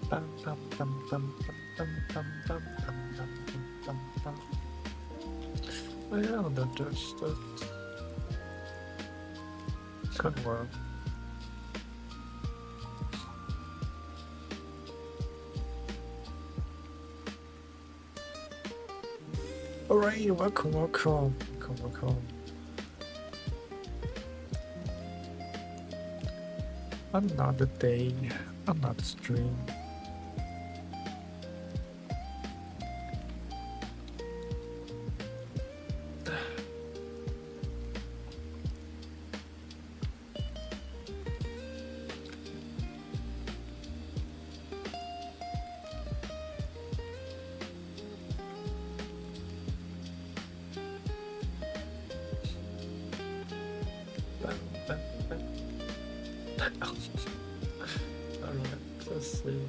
Bum, bum, bum, bum, bum, bum, bum, bum, bum, bum, bum, bum. I haven't understood. Good work. Alright, welcome, welcome, welcome, welcome. Another day, another stream. Bum, bum, bum. Alright, let's see.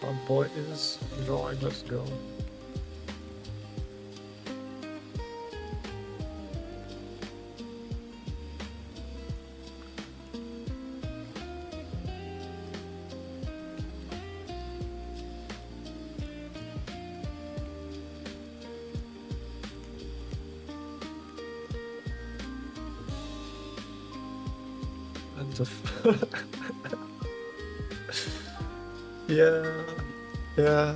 Our boy is drawing, let's go. And the yeah, yeah,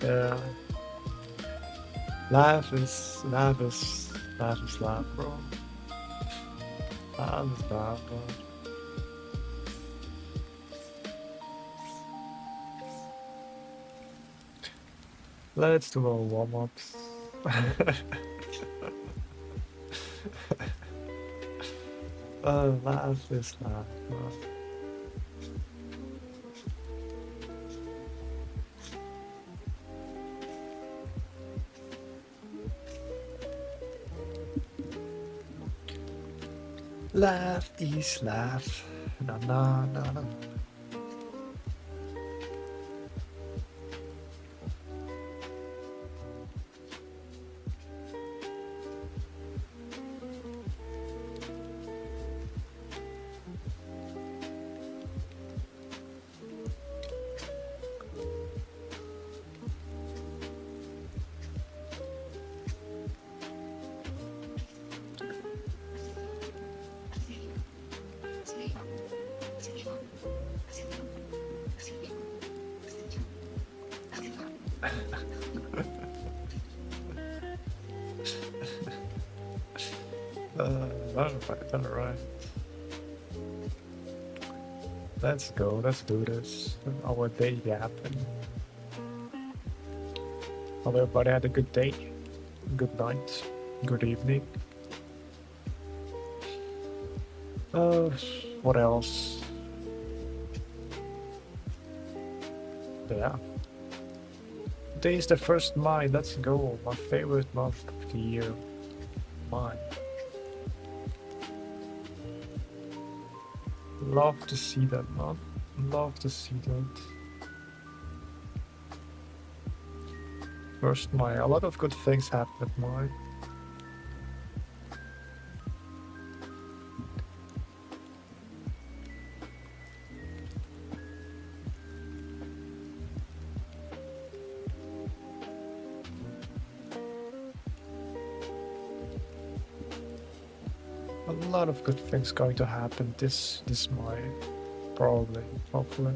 yeah. Life is, life is, life is life, bro. Life is life, bro. Let's do our warm-ups. Life is life, bro. Life is life. Na na na na. Alright, alright. Let's go, let's do this. Our day happened. Hope everybody had a good day, good night, good evening. Uh, what else? Yeah. Today is the 1st May, let's go. My favorite month of the year. Mine. Love to see that, man. Love to see that. 1st May, a lot of good things happen at May. A lot of good things going to happen this May, probably, hopefully.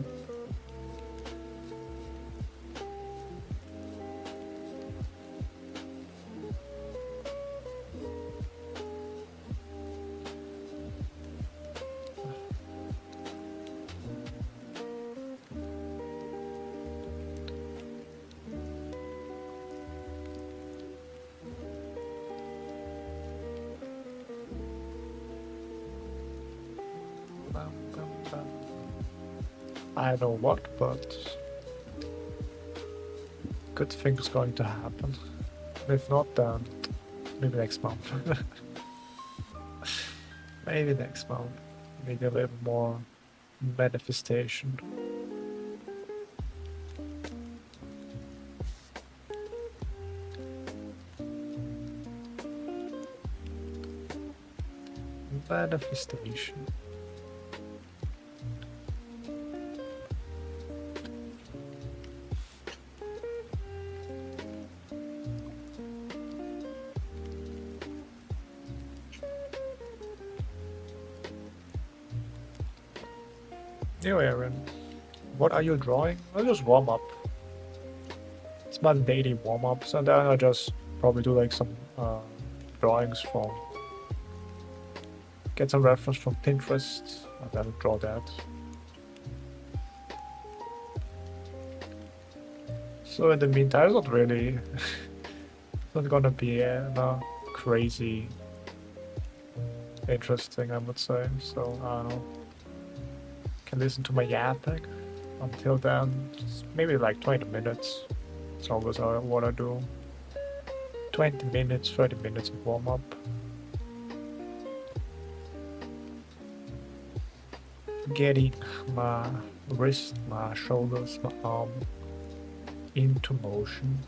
I don't know what, but good things going to happen. If not, then maybe next month. Maybe next month. Maybe a little more manifestation. Manifestation. Anyway, Aaron, what are you drawing? I'll just warm up. It's my daily warm ups, and then I'll just probably do like some drawings from, get some reference from Pinterest, and then draw that. So in the meantime, it's not really, it's not gonna be crazy interesting, I would say. So I don't know. Can listen to my yapping. Until then, maybe like 20 minutes. It's always what I do. 20 minutes, 30 minutes of warm up. Getting my wrist, my shoulders, my arm into motion.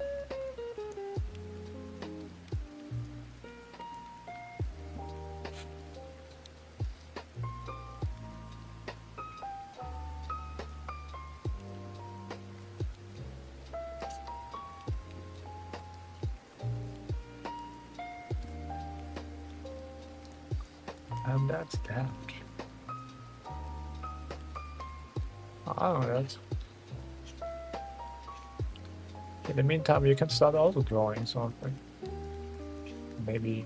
And that's that. I don't know that. In the meantime, you can start also drawing something. Maybe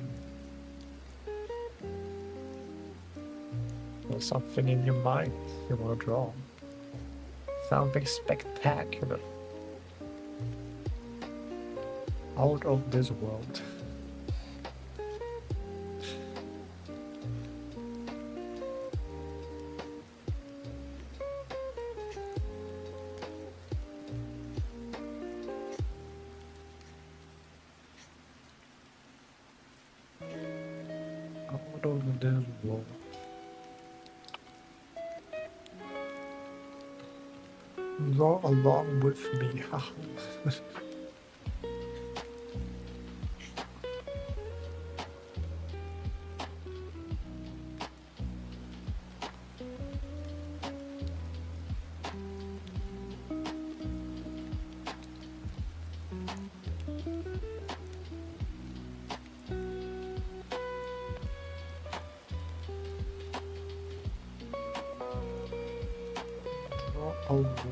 there's something in your mind you want to draw. Something spectacular. Out of this world. Out of this world. Draw along with me.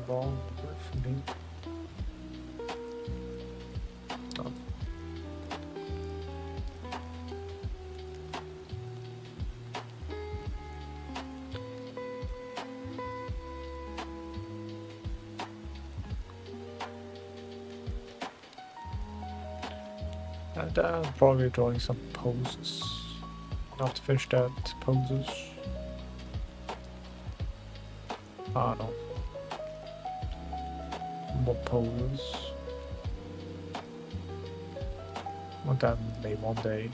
Along with me. Oh. And probably drawing some poses. Not to finish that poses. I don't know. More poses. And then maybe one day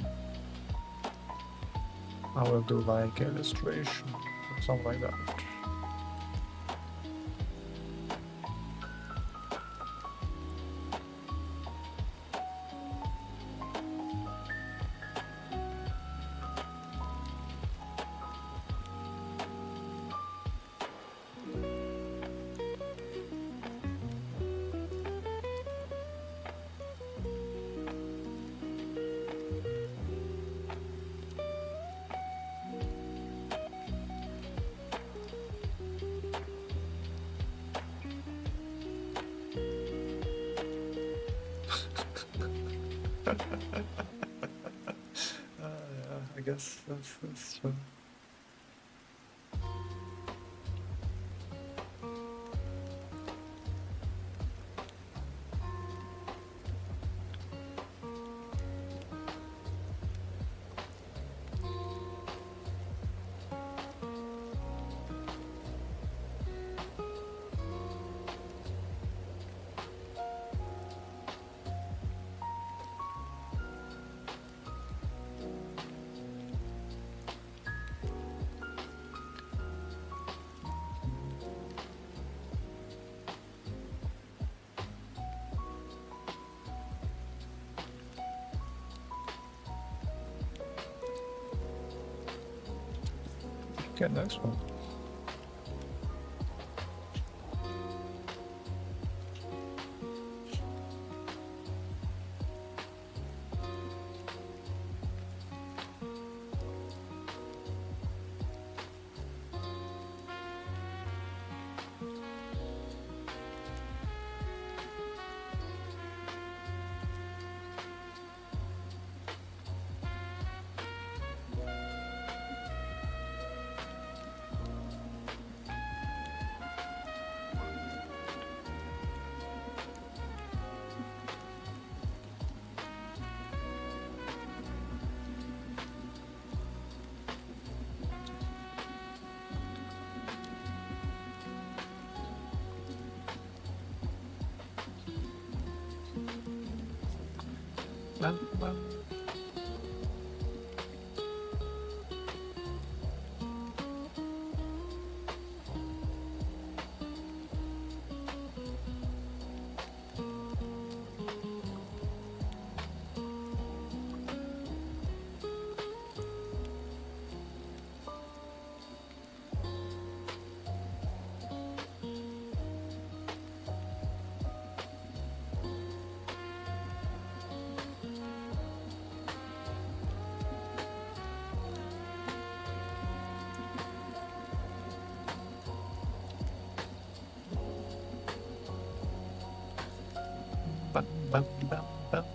I will do like illustration or something like that. Yeah, I guess that's true. Okay, next one. bum, bum. Bum, bum, bum, bum.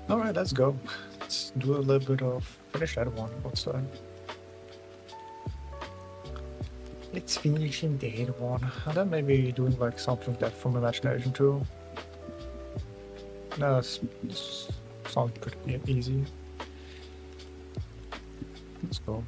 Alright, let's go. Let's do a little bit of finish that one. What's that? It's finishing the hit one. And then maybe doing like something that from imagination too. No, it's sounds pretty easy. Let's go.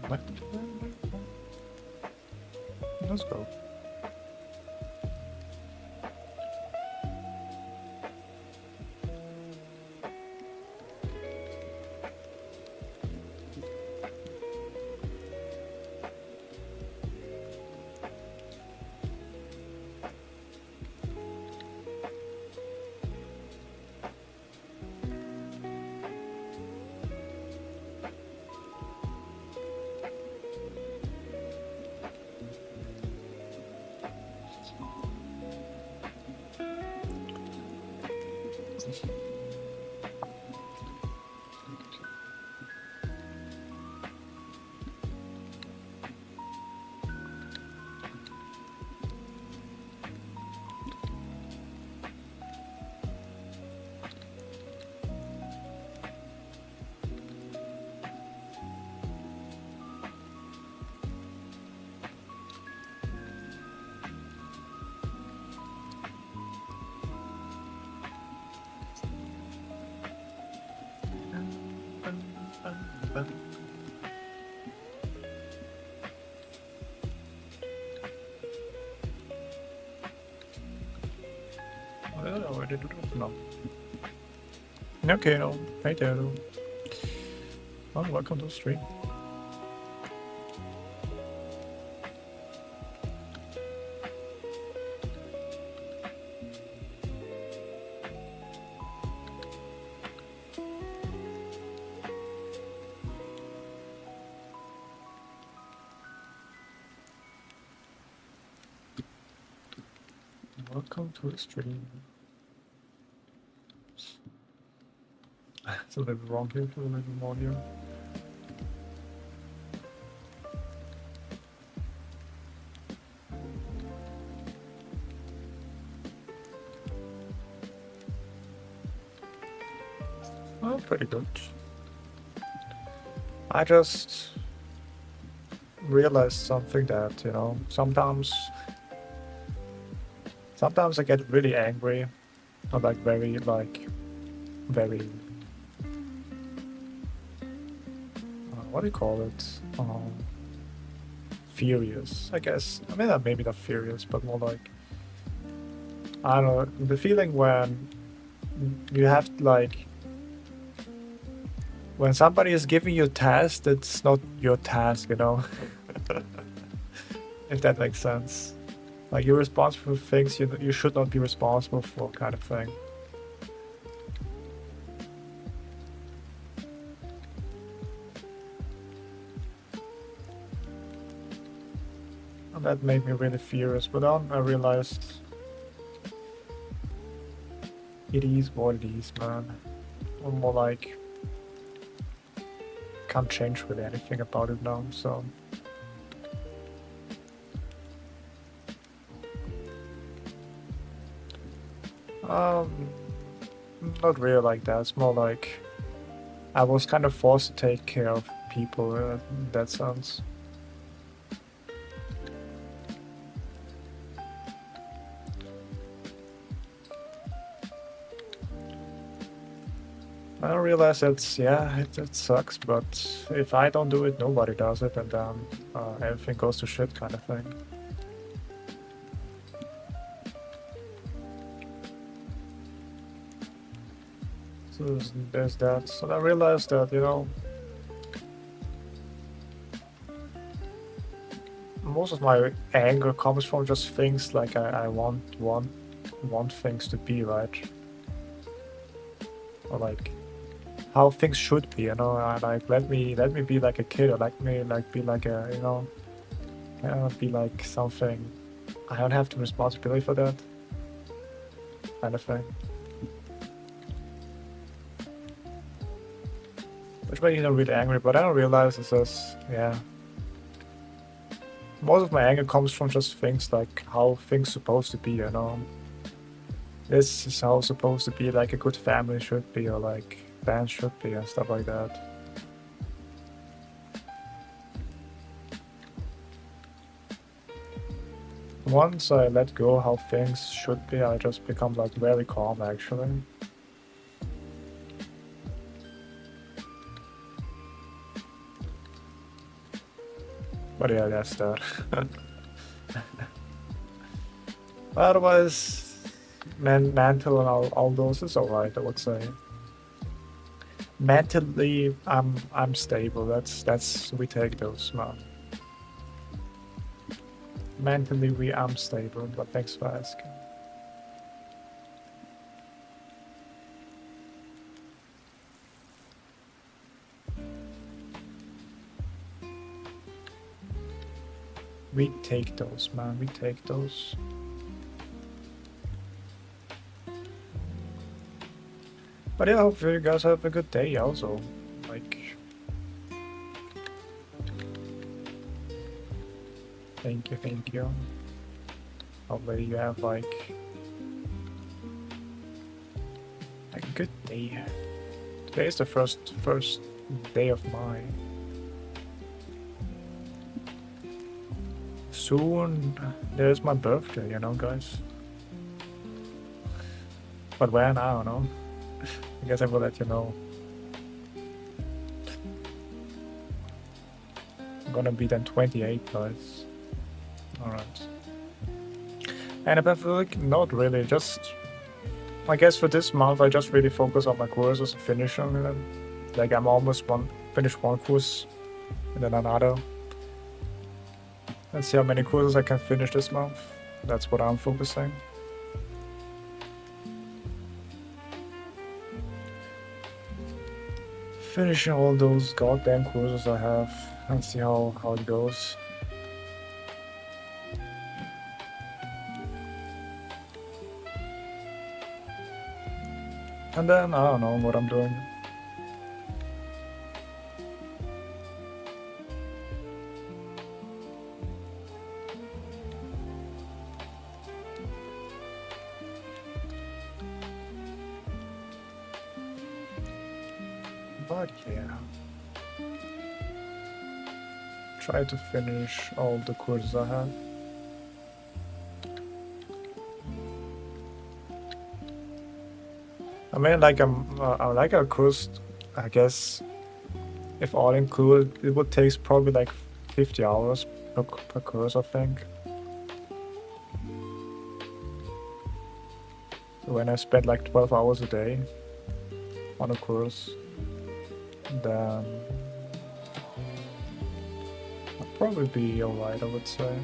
What? Let's go. Oh, I didn't do that. No. Okay, no. Hey there. Oh, welcome to the stream. Welcome to the stream. It's a little bit wrong here, a little bit more here. Oh, pretty good. I just realized something that, you know, sometimes I get really angry, or like very, what do you call it? Furious, I guess. I mean, maybe not furious, but more like, I don't know, the feeling when you have like, when somebody is giving you a task that's not your task, you know? If that makes sense. Like, you're responsible for things you should not be responsible for, kind of thing. And that made me really furious, but then I realized it is what it is, man. Or more like, can't change really anything about it now, so. Um, Not really like that. It's more like I was kind of forced to take care of people in that sense. I realize it sucks, but if I don't do it, nobody does it, and then everything goes to shit, kind of thing. So there's that. So I realized that, you know, most of my anger comes from just things like I want things to be right, or like how things should be, you know. Like let me be like a kid, or let me like be like a, you know, be like something. I don't have the responsibility for that kind of thing. Which makes me really angry, but I don't realize it's just, yeah. Most of my anger comes from just things like how things supposed to be, you know. This is how it's supposed to be, like a good family should be, or like bands should be, and stuff like that. Once I let go how things should be, I just become like very calm actually. But yeah, that's that. Otherwise, mental and all those is alright, I would say. Mentally, I'm stable. That's we take those, man. Mentally, I'm stable. But thanks for asking. We take those, man. We take those. But yeah, hopefully you guys have a good day also. Like, thank you. Hopefully you have like a good day. Today is the first day of mine. Soon there's my birthday, you know, guys. But when, I don't know. I guess I will let you know. I'm gonna be then 28, guys. Alright. And about like, not really, just I guess for this month I just really focus on my courses and finish them. Like I'm almost finished one course and then another. Let's see how many courses I can finish this month. That's what I'm focusing. Finishing all those goddamn courses I have and see how it goes. And then I don't know what I'm doing. But yeah. Try to finish all the courses I have. I mean, like I like a course. I guess if all included, it would take probably like 50 hours per course, I think. So when I spend like 12 hours a day on a course, then I'd probably be alright, I would say.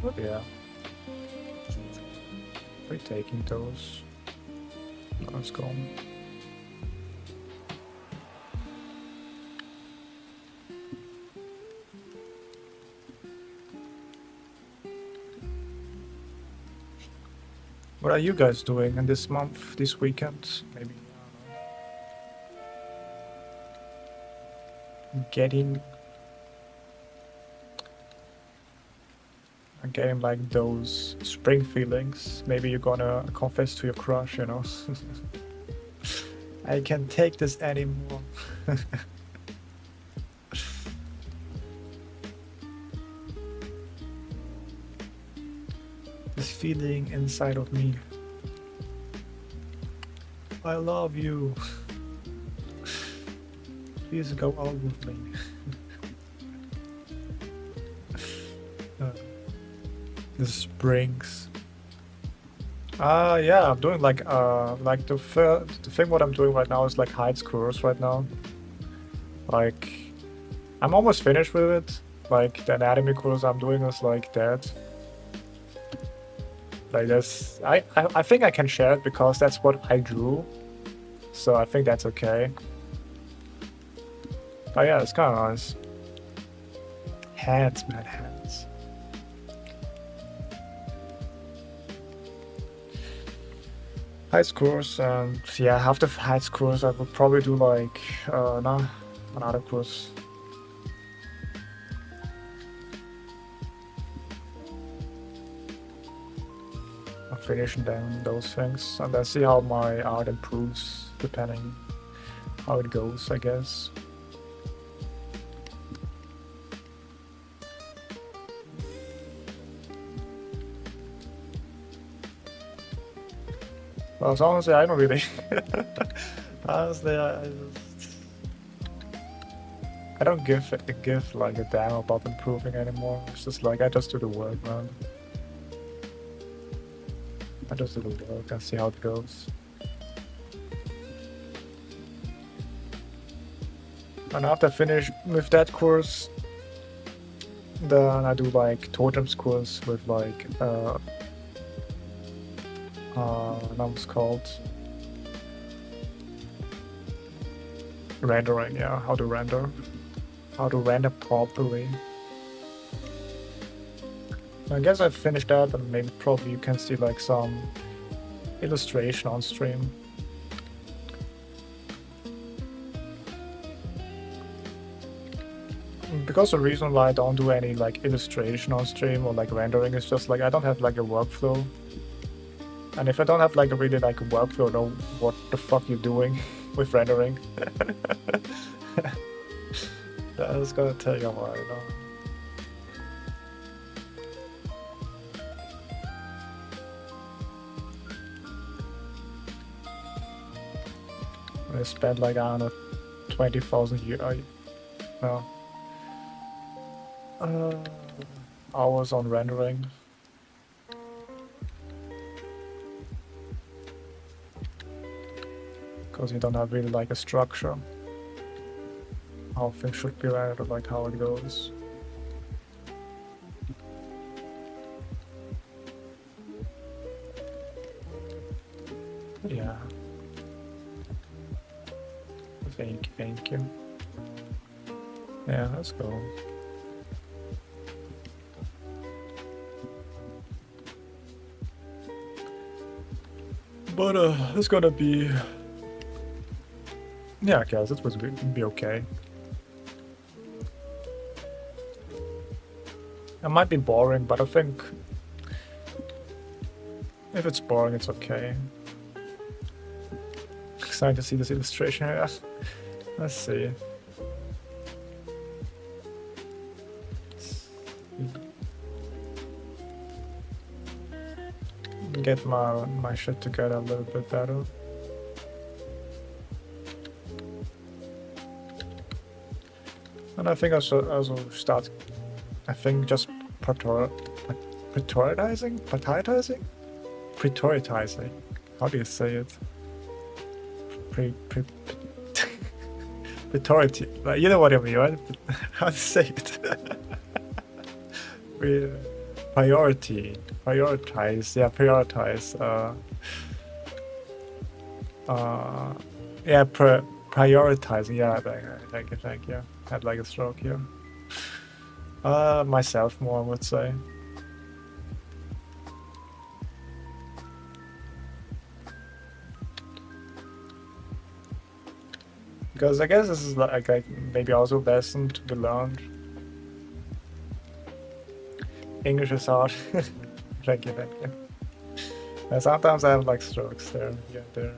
But yeah, we're taking those. Let's go. What are you guys doing in this month, this weekend? Maybe getting like those spring feelings. Maybe you're gonna confess to your crush, you know. I can't take this anymore. This feeling inside of me. I love you. Please go out with me. The springs. Yeah, I'm doing like the thing what I'm doing right now is like heights course right now. Like, I'm almost finished with it. Like, the anatomy course I'm doing is like that. Like this, I think I can share it because that's what I drew. So I think that's okay. But yeah, it's kind of nice. Hands, man, hands. Heights course, and yeah, after heights course, I would probably do like another course. I'm finishing then those things, and then see how my art improves depending how it goes, I guess. Well, so honestly, I don't really. Honestly, I don't give like a damn about improving anymore. It's just like I just do the work, man. I just do the work and see how it goes. And after I finish with that course, then I do like totems course with like that was called rendering. Yeah, how to render properly. I guess I've finished that, and maybe probably you can see like some illustration on stream. Because the reason why I don't do any like illustration on stream or like rendering is just like I don't have like a workflow. And if I don't have like a really like a workflow, I know what the fuck you're doing with rendering. That's gonna take a while, you know. I spent like, I don't know, 20,000 hours on rendering. Because you don't have really like a structure. How things should be rendered, like how it goes. Yeah. Thank you. Yeah, let's go. But it's gonna be, yeah, I guess it would be okay. It might be boring, but I think if it's boring, it's okay. Excited to see this illustration here. Let's see. Get my shit together a little bit better. And I think I should also start, I think just prioritizing? How do you say it? Priority. Like, you know what I mean, right? How to say it? Prioritize. Yeah, prioritize. Yeah, prioritizing. Yeah, thank you. Had like a stroke here. Myself more, I would say. Because I guess this is like maybe also a lesson to be learned. English is hard. Regularly. And sometimes I have like strokes there. Yeah, there.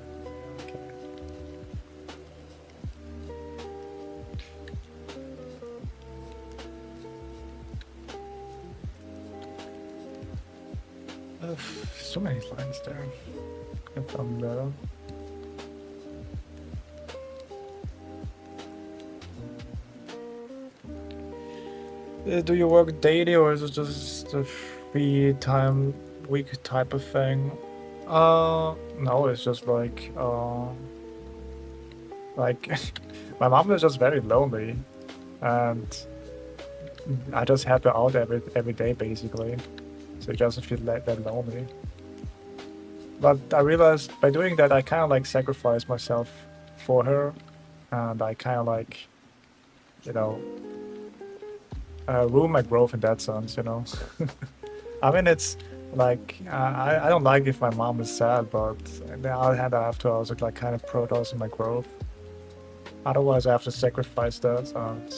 Okay. So many lines there. If I'm better. Do you work daily or is it just a free time week type of thing? No, it's just like my mom is just very lonely, and I just help her out every day basically, so it doesn't feel that lonely. But I realized by doing that, I kind of like sacrifice myself for her, and I kind of like, you know, ruin my growth in that sense, you know. I mean, it's like I don't like if my mom is sad, but on the other hand, I have to also like kind of prioritize my growth. Otherwise, I have to sacrifice that, and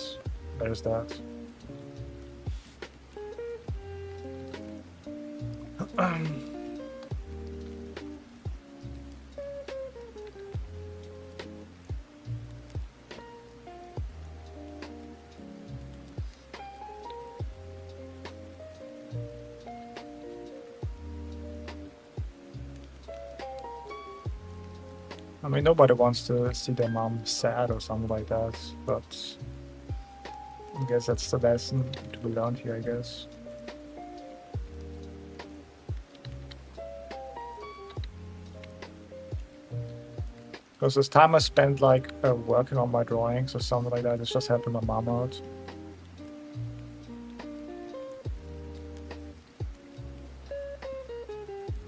there's that. I mean, nobody wants to see their mom sad or something like that, but I guess that's the lesson to be learned here, I guess. Because this time I spent like working on my drawings or something like that, it's just helping my mom out.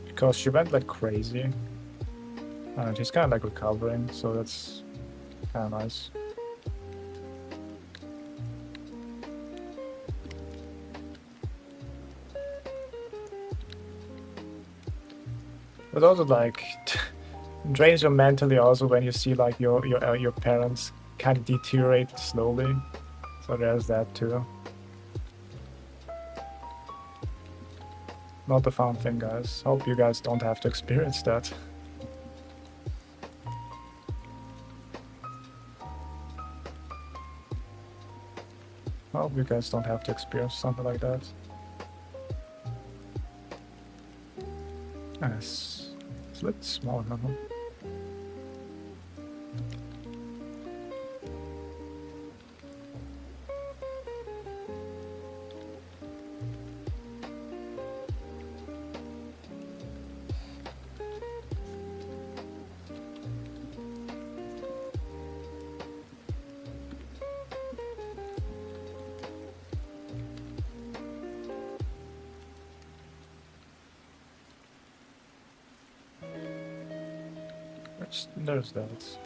Because she went like crazy. And she's kind of like recovering, so that's kind of nice. But also like drains you mentally also when you see like your parents kind of deteriorate slowly. So there's that too. Not a fun thing, guys. Hope you guys don't have to experience that. Hope you guys don't have to experience something like that. Nice. It's a little small, huh? There's that.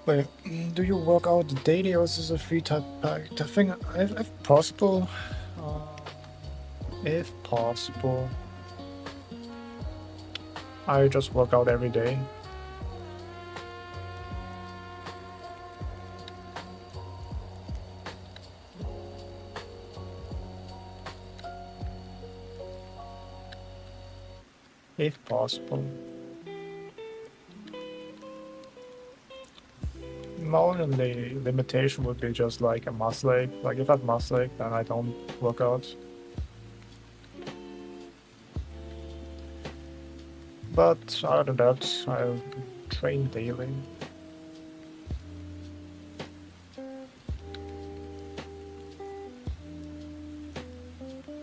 Wait, do you work out daily or is this a free type pack? I think if possible, uh, if possible, I just work out every day. If possible. My only limitation would be just like a muscle ache. Like if I have muscle ache, then I don't work out. But other than that, I train daily.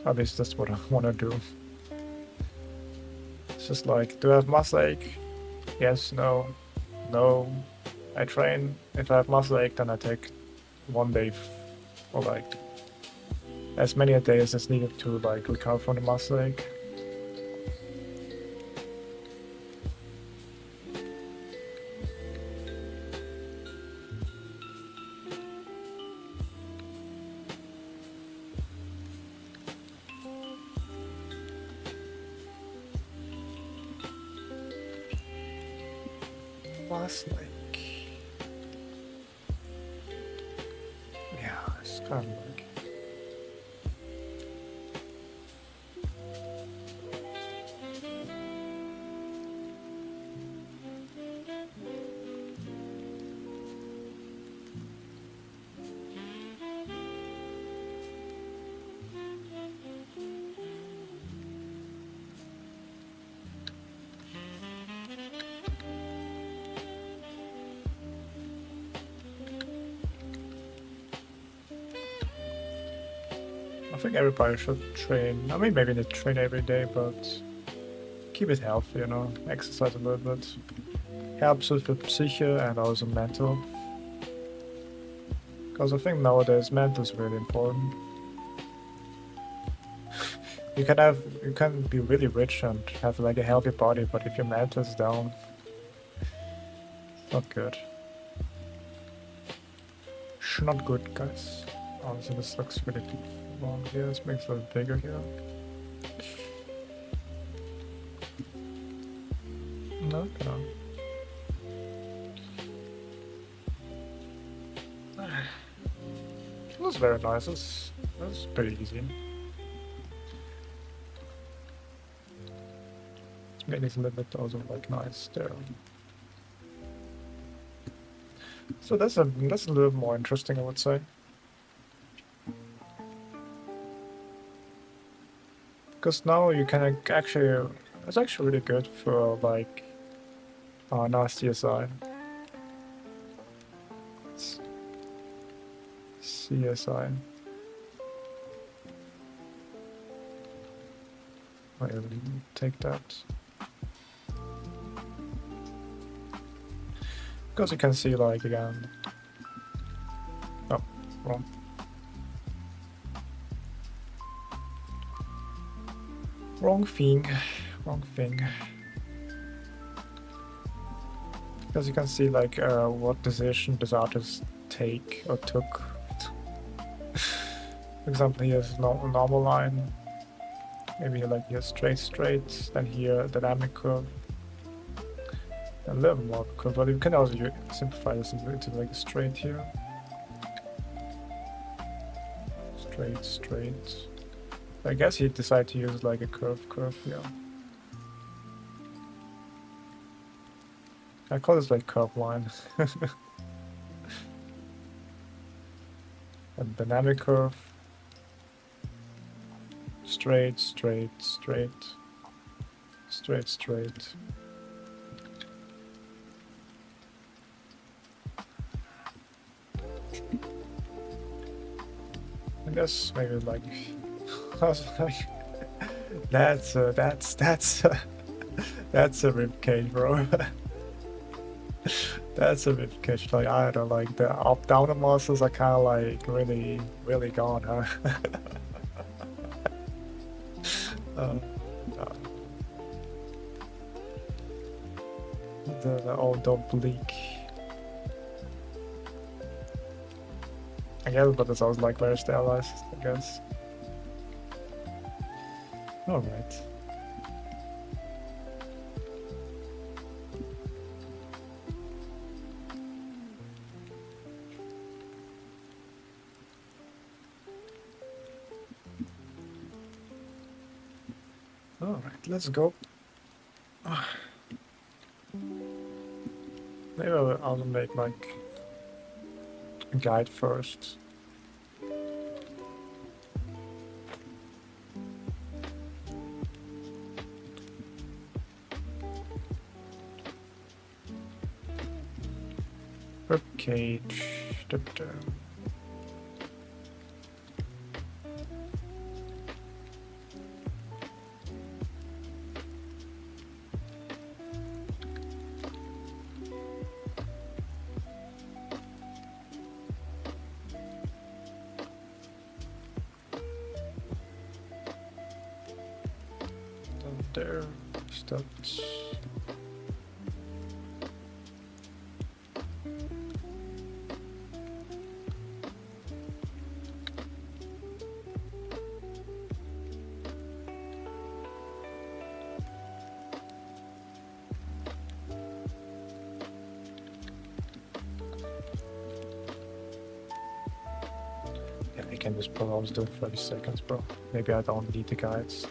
At least that's what I want to do. It's just like, do I have muscle ache? Yes, no, no. I train. If I have muscle ache, then I take 1 day or like as many a days as needed to like recover from the muscle ache. Muscle ache. Yeah, it's kind of like. I think everybody should train. I mean, maybe they train every day, but keep it healthy, you know, exercise a little bit. Helps with the psyche and also mental. Because I think nowadays mental is really important. You can be really rich and have like a healthy body, but if your mental is down, it's not good. It's not good, guys. Honestly, this looks really long here. This makes it a little bigger here. No, no. That's very nice. That's pretty easy. It's maybe a little bit also like nice there. So that's a little more interesting, I would say. Because now you can actually, it's actually really good for like nasty CSI. CSI. I'll take that. Because you can see like again. Oh, wrong. Wrong thing. Wrong thing. Because you can see like what decision this artist take or took. For example, here's normal line. Maybe like here straight, then here dynamic curve. A little more curve, but you can also simplify this into like a straight here. Straight. I guess he decided to use like a curve here. I call this like curve line. And dynamic curve. Straight. I guess maybe like I was like that's a ribcage, bro. That's a ribcage. Like I don't like the up down muscles are kind of like really gone, huh? The old oblique. I guess, but it sounds like very stylized, I guess. Alright. Alright, let's go. Maybe I'll make like a guide first. Cage. There, stats. Yeah, I can just always do 30 seconds, bro. Maybe I don't need the guides.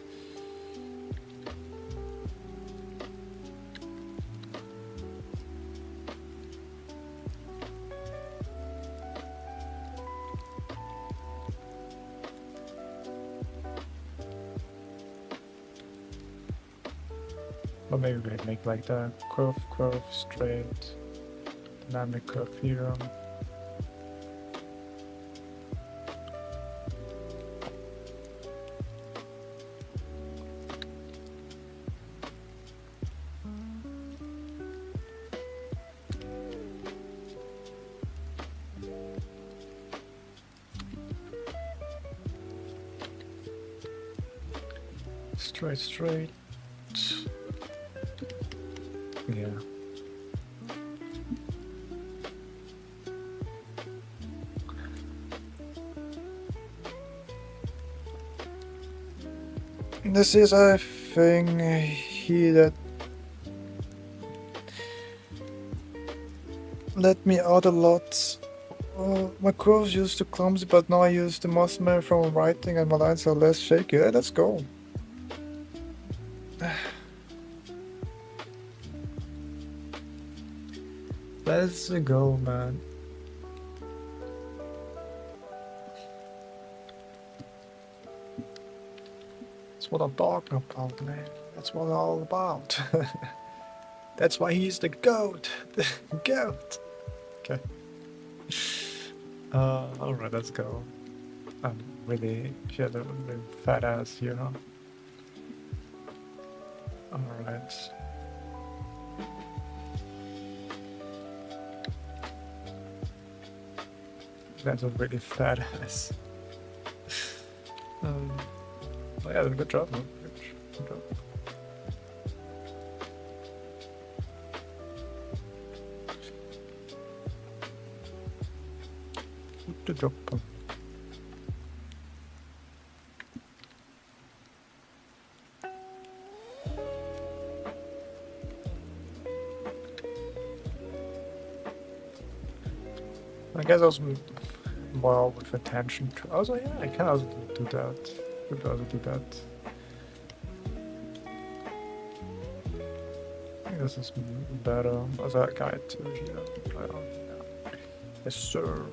Or maybe we make like the curve, straight, dynamic curve theorem. Straight. Yeah. This is a thing here that let me out a lot. My curves used to clumsy, but now I use the muscle from writing and my lines are less shaky. Yeah, let's go. Let's go, man. That's what I'm talking about, man. That's what I'm all about. That's why he's the GOAT. The GOAT. Okay. Alright, let's go. I'm really, she had a really fat ass here, huh? Alright. That's a really fat ass. Oh yeah, good job, man. Good job. Good job. I guess I was more with attention to. Also, yeah, I can also do that. Could also do that. I think this is better as a guide to here. Yeah. Yes, sir.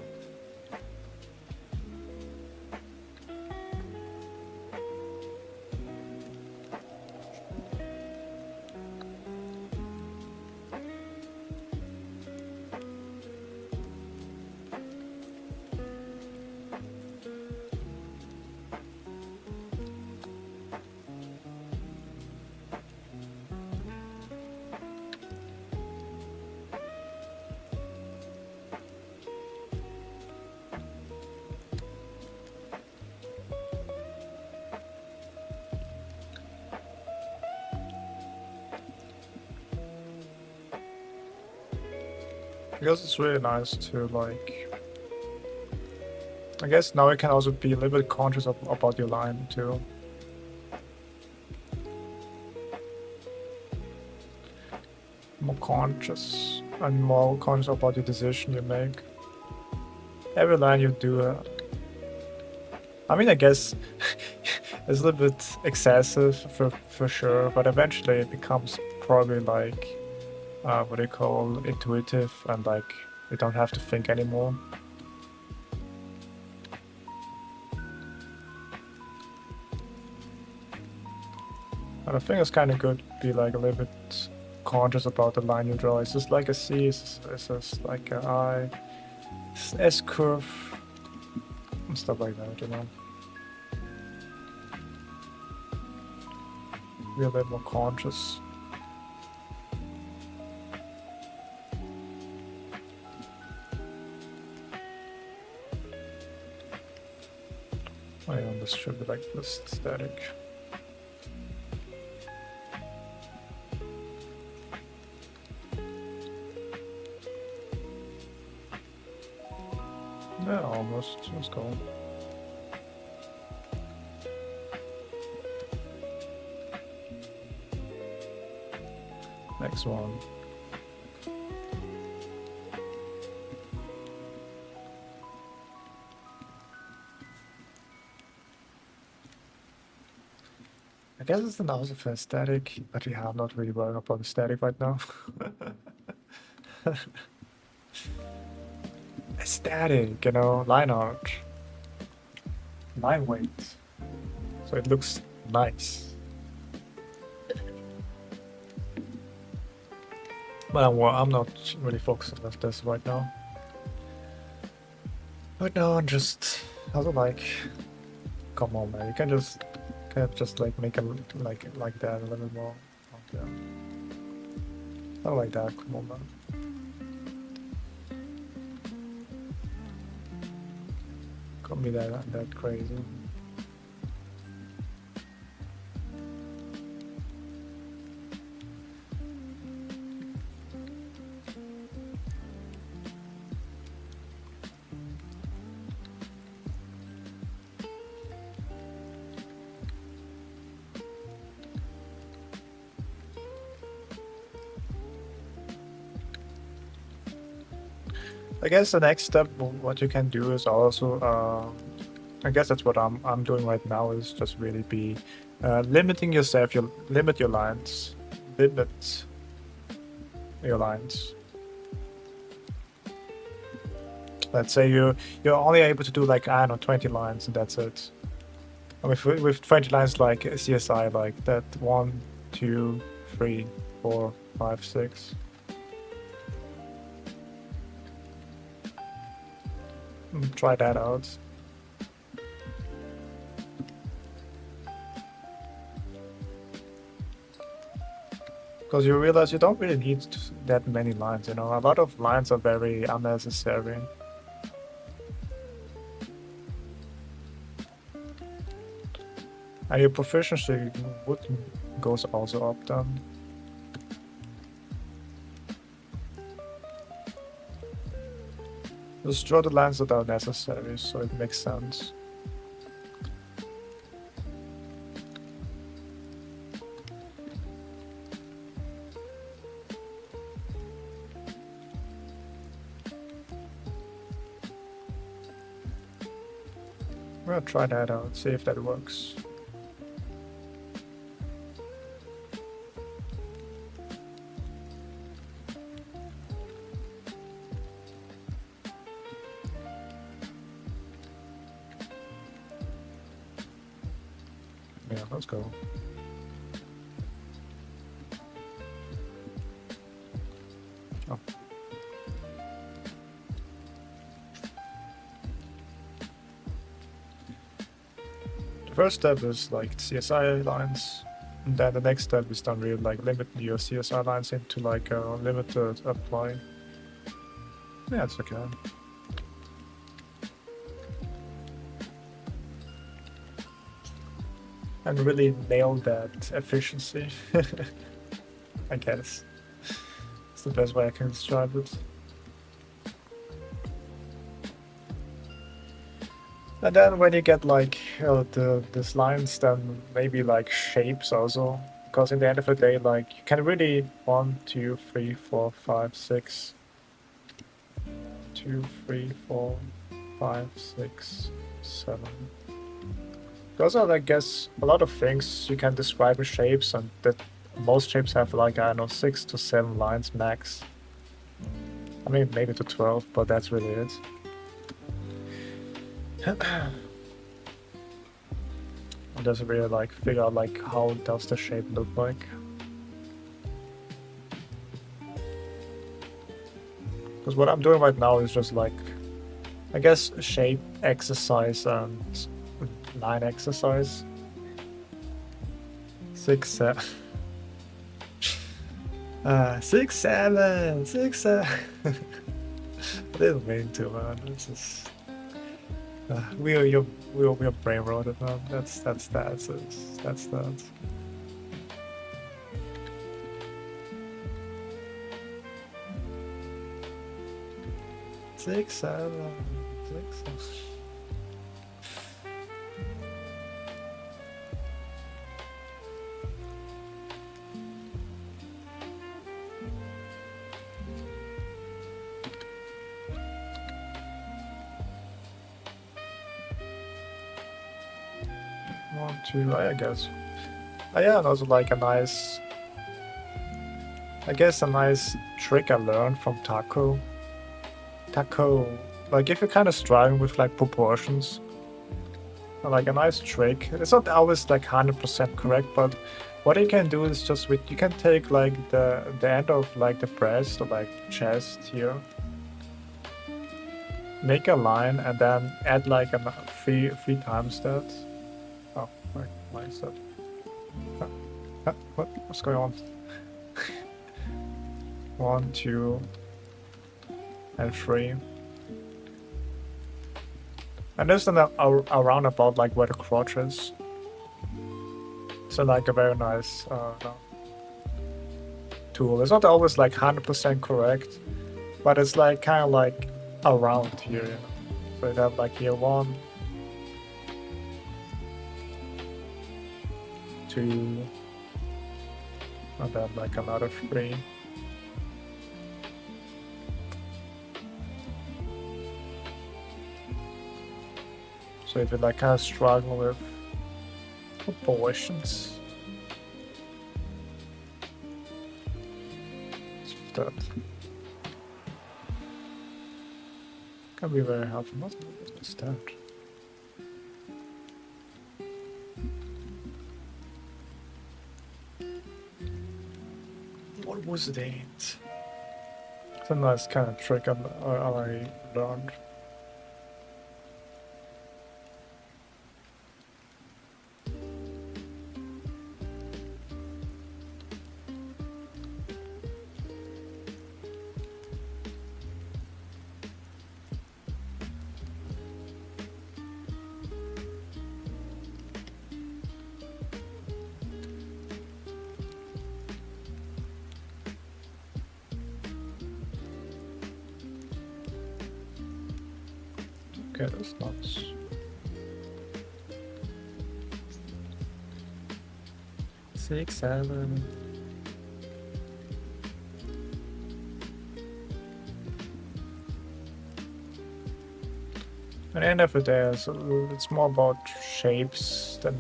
Because it's really nice to like I guess now you can also be a little bit conscious about your line too. More conscious and more conscious about the decision you make. Every line you do, I mean, I guess it's a little bit excessive for sure, but eventually it becomes probably like what they call intuitive, and like you don't have to think anymore. And I think it's kind of good to be like a little bit conscious about the line you draw. Is this like a C? Is this like an I? It's an S curve? And stuff like that, you know. Be a bit more conscious. Oh yeah, this should be like this static. Yeah, almost. Let's go. Next one. I guess it's an also for static, but we have not really worrying about the static right now. Static, you know, line art, line weight, so it looks nice. But I'm not really focused on this right now. Right now, I'm just also like, come on, man, you can just like make it like that a little bit more. Okay. Not like that. Come on, man. Can't be that crazy. I guess the next step, what you can do is also, I guess that's what I'm doing right now, is just really be limiting yourself. You limit your lines. Limit your lines. Let's say you're only able to do like, I don't know, 20 lines, and that's it. And with 20 lines like CSI, like that 1, 2, 3, 4, 5, 6. Try that out. Because you realize you don't really need that many lines, you know. A lot of lines are very unnecessary. And your proficiency goes also up then. Just draw the lines that are necessary, so it makes sense. I'm gonna try that out, see if that works. Yeah, let's go. Oh. The first step is like CSI lines, and then the next step is done really like limit your CSI lines into like a limited apply. Yeah, it's okay. And really nail that efficiency, I guess. It's the best way I can describe it. And then when you get like these lines, then maybe like shapes also. Because in the end of the day, like you can really 1, 2, 3, 4, 5, 6, 2, 3, 4, 5, 6, 7. Those are, I guess, a lot of things you can describe with shapes, and that most shapes have like, I don't know, 6 to 7 lines max. I mean, maybe to 12, but that's really it. It doesn't really like figure out like how does the shape look like. Because what I'm doing right now is just like, I guess, shape exercise and line exercise. 6, 7. 6, 7, 6, 7. I didn't mean to, man. This is we're brain rotted, man. That's that. That's that. Six, 7, 6, 7. 1, 2, I guess. Yeah, and also like a nice, I guess, a nice trick I learned from Taco. Like if you're kind of struggling with like proportions, like a nice trick. It's not always like 100% correct, but what you can do is just you can take like the end of like the breast or like chest here, make a line, and then add like a three times that. Oh, why is that? What's going on? 1, 2, and 3. And this is around about like where the crotch is. So like a very nice tool. It's not always like 100% correct, but it's like kind of like around here, you know. So you have like here 1, 2, and then like another 3. So if you like kind of struggle with proportions, that can be very helpful. What is that? What was that? It's a nice kind of trick I learned. Okay, that's nice. Six, 7. At the end of the day, it's more about shapes than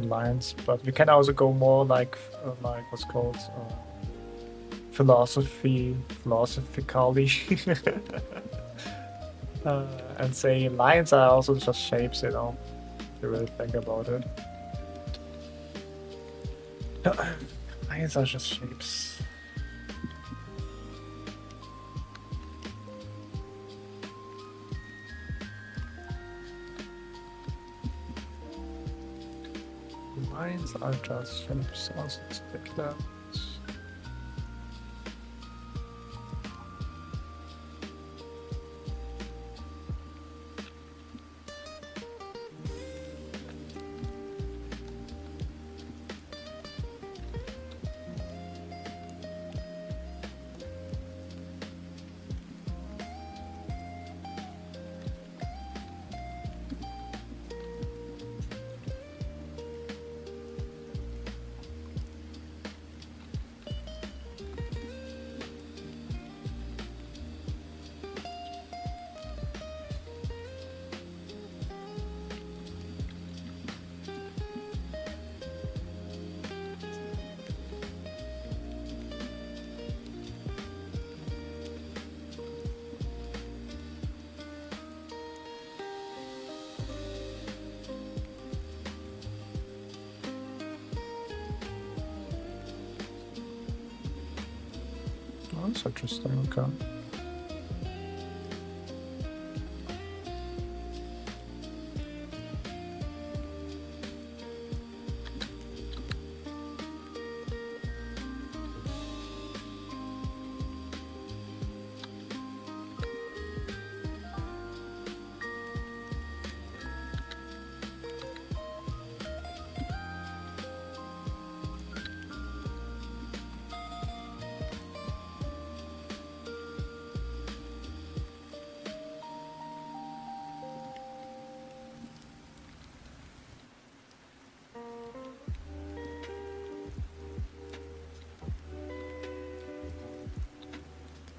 lines. But we can also go more like what's called philosophically, and say lines are also just shapes. You know, if you really think about it. Lines are just shapes. Lines are just shapes, also like that. Oh, that's interesting. Okay.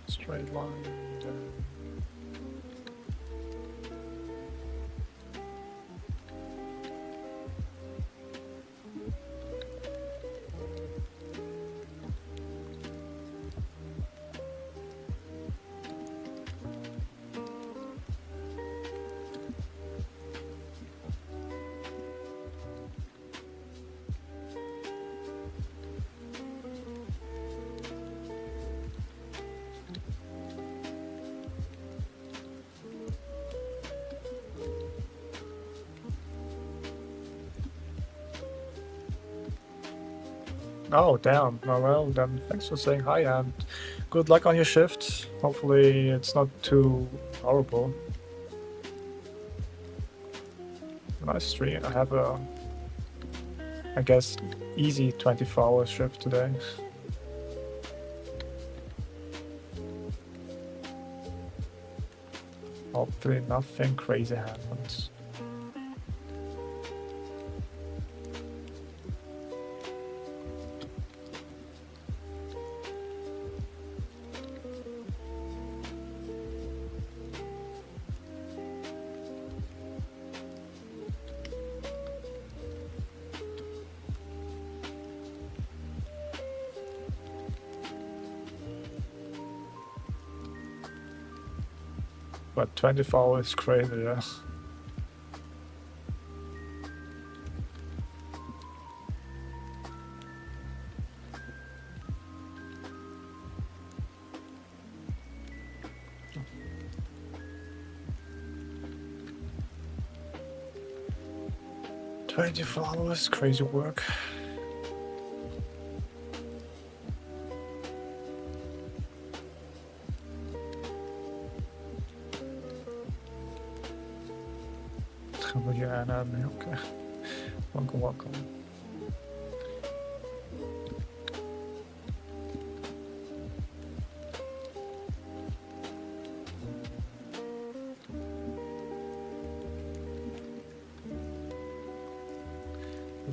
Straight line. Oh, damn. Oh, well, then thanks for saying hi and good luck on your shift. Hopefully it's not too horrible. Nice stream. I have a, I guess, easy 24-hour shift today. Hopefully nothing crazy happens. But 24 hours is crazy, yeah. $24, crazy work. Oh yeah, no, okay. Welcome, welcome.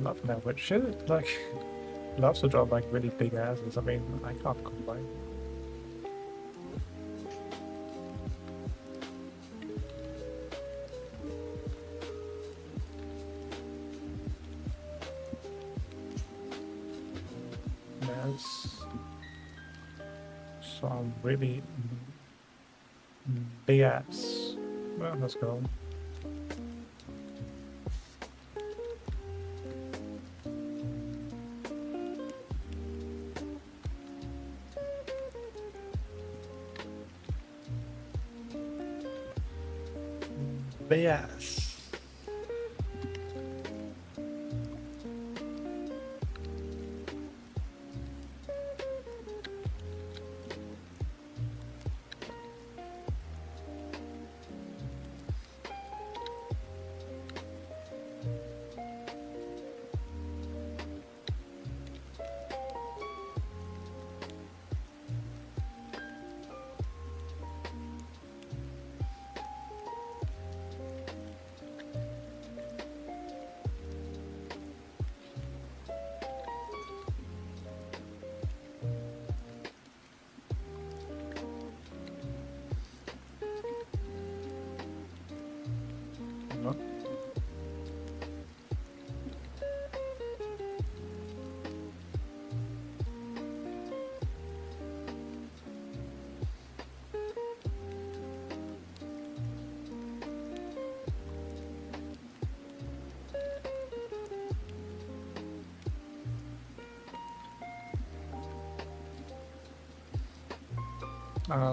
Love that, but shit, like, loves to drop like really big asses. I mean, I can't complain. There's some really big ass. Well, let's go. Yes.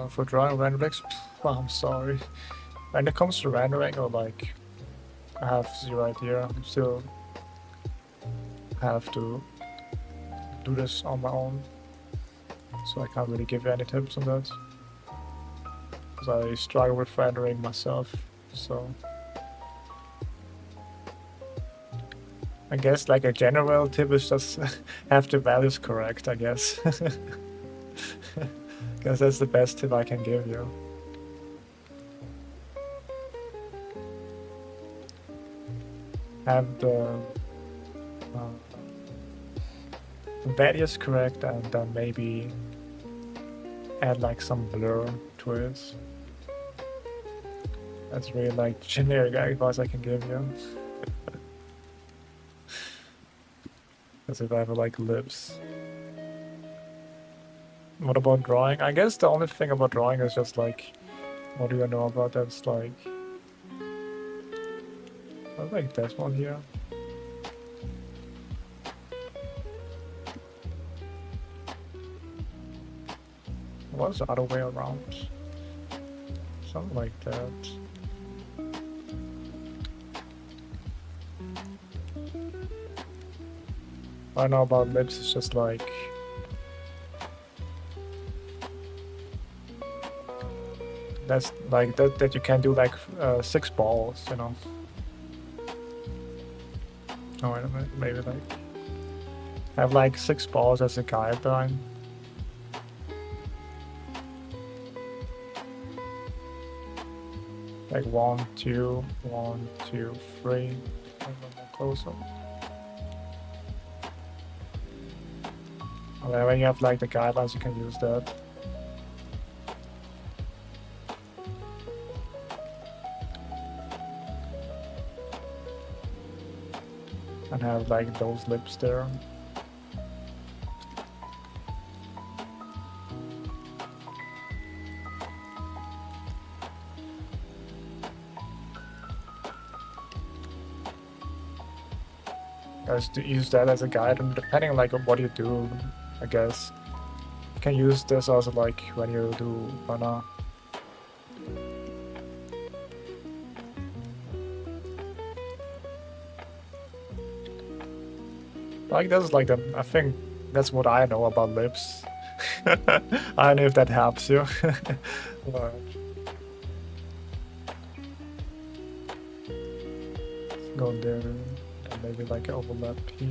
For drawing rendering, well, I'm sorry. When it comes to rendering, or like, I have zero idea. I still have to do this on my own, so I can't really give you any tips on that. Because I struggle with rendering myself, so I guess like a general tip is just have the values correct, I guess. Because that's the best tip I can give you. Have the values correct, and then maybe add like some blur to it. That's really like generic advice I can give you. As if I have like lips. What about drawing? I guess the only thing about drawing is just like, what do you know about that? It's like, I like this one here. What's the other way around? Something like that. What I know about lips is just like, that's like that you can do like 6 balls, you know. Oh wait a minute, maybe like have like 6 balls as a guideline. Like 1, 2, 1, 2, 3. A little more closer. And then when you have like the guidelines, you can use that. And have like those lips there. Guys, to use that as a guide, and depending on like what you do, I guess you can use this also like when you do banana. Like this is like the, I think that's what I know about lips. I don't know if that helps you. But let's go there and maybe like overlap here.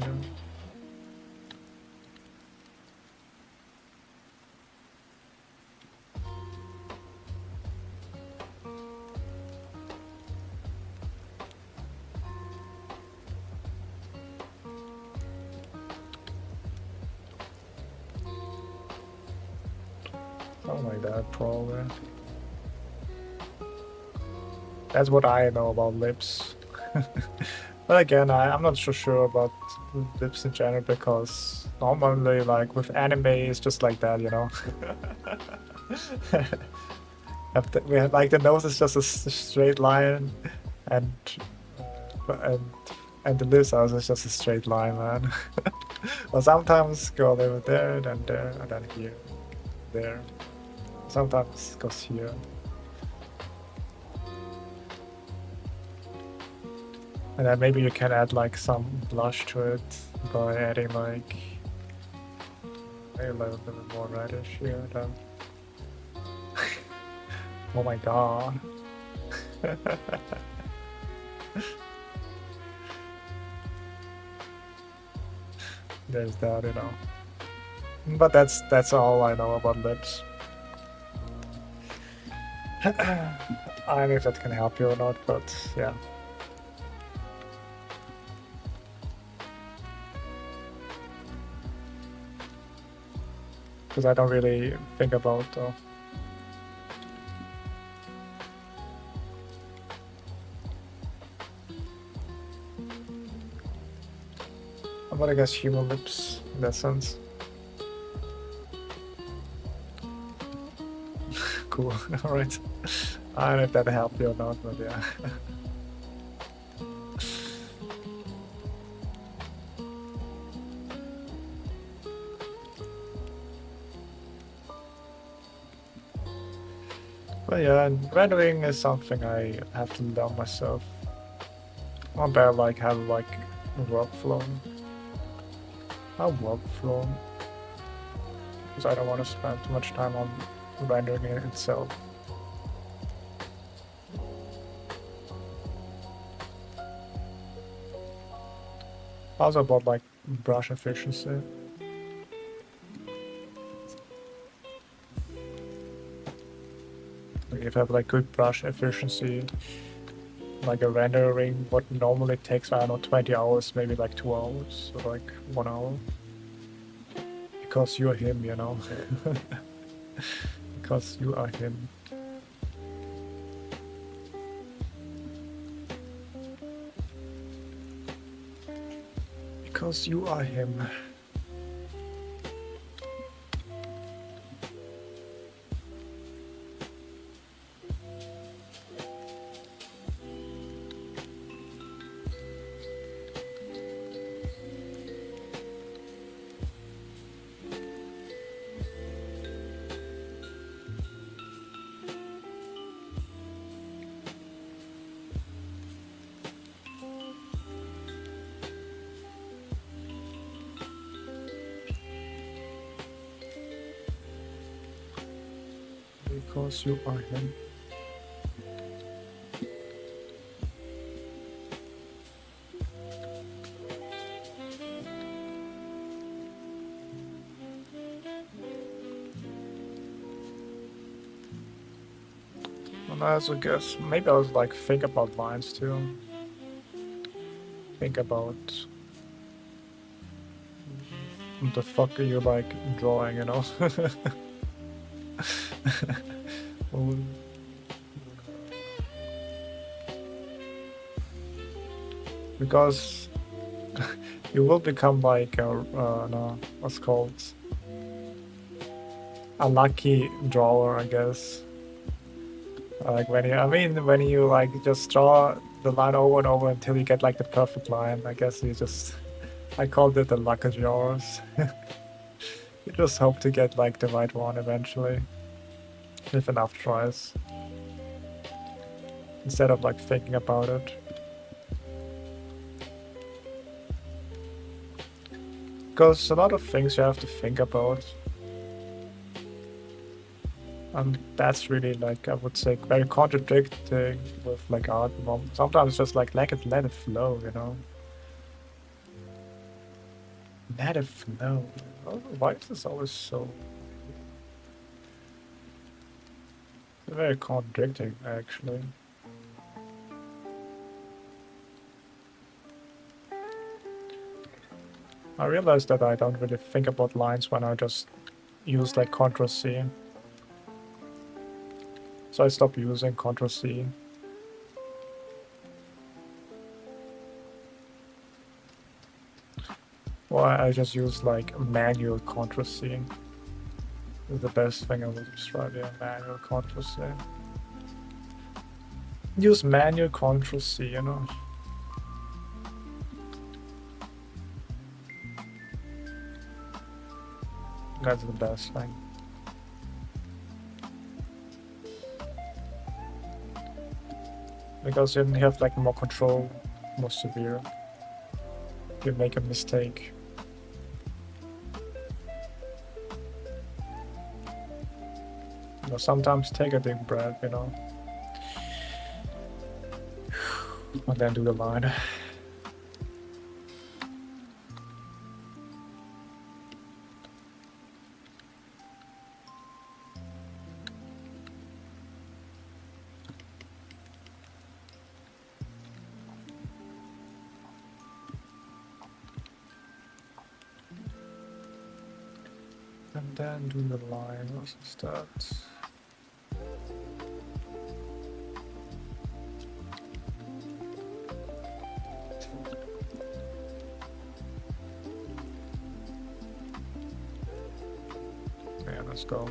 Something like that, probably. That's what I know about lips. But again, I'm not so sure about lips in general, because normally, like with anime, it's just like that, you know. We have like the nose is just a straight line, and and the lips also is just a straight line, man. Well, sometimes go over there, then there, and then here, there. Sometimes goes here. And then maybe you can add like some blush to it by adding like maybe a little bit more reddish here. Then. Oh my god. There's that, you know. But that's all I know about lips. I don't know if that can help you or not, but yeah. Because I don't really think about but I guess human lips in that sense. Cool. Alright. I don't know if that helped you or not, but yeah. But yeah, and rendering is something I have to learn myself. I better like have like a workflow. A workflow. Because I don't want to spend too much time on rendering it itself. Also about like brush efficiency. Like if you have like good brush efficiency, like a rendering what normally takes, I don't know, 20 hours, maybe like 2 hours, or like 1 hour. Because you're him, you know. Because you are him. Because you are him. Because you are him. And I also guess maybe I was like think about lines too. Think about what the fuck are you like drawing, you know? Well, because you will become like a no, what's called a lucky drawer, I guess. Like when you, I mean, when you like just draw the line over and over until you get like the perfect line. I guess you just, I called it the lucky drawers. You just hope to get like the right one eventually, with enough tries, instead of like thinking about it. Because a lot of things you have to think about. And that's really like, I would say, very contradicting with like art. Sometimes just like let it flow, you know? Let it flow. Oh, why is this always so very contradicting, actually? I realized that I don't really think about lines when I just use like Ctrl C. So I stopped using Ctrl C. Or I just use like manual Ctrl C. Is the best thing I would describe, yeah, manual Ctrl C. Use manual Ctrl C, you know. That's the best thing. Because then you have like more control, more severe. If you make a mistake. You know, sometimes take a deep breath, you know. And then do the line. And then do the line. What's that? Yeah, let's go.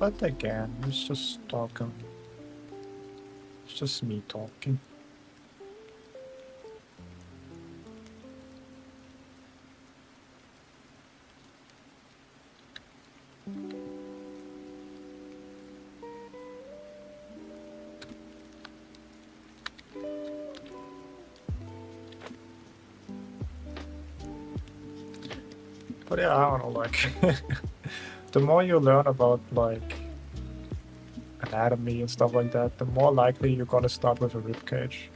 But again, it's just talking. It's just me talking. But yeah, I don't know, like, the more you learn about, like, anatomy and stuff like that, the more likely you're gonna start with a ribcage.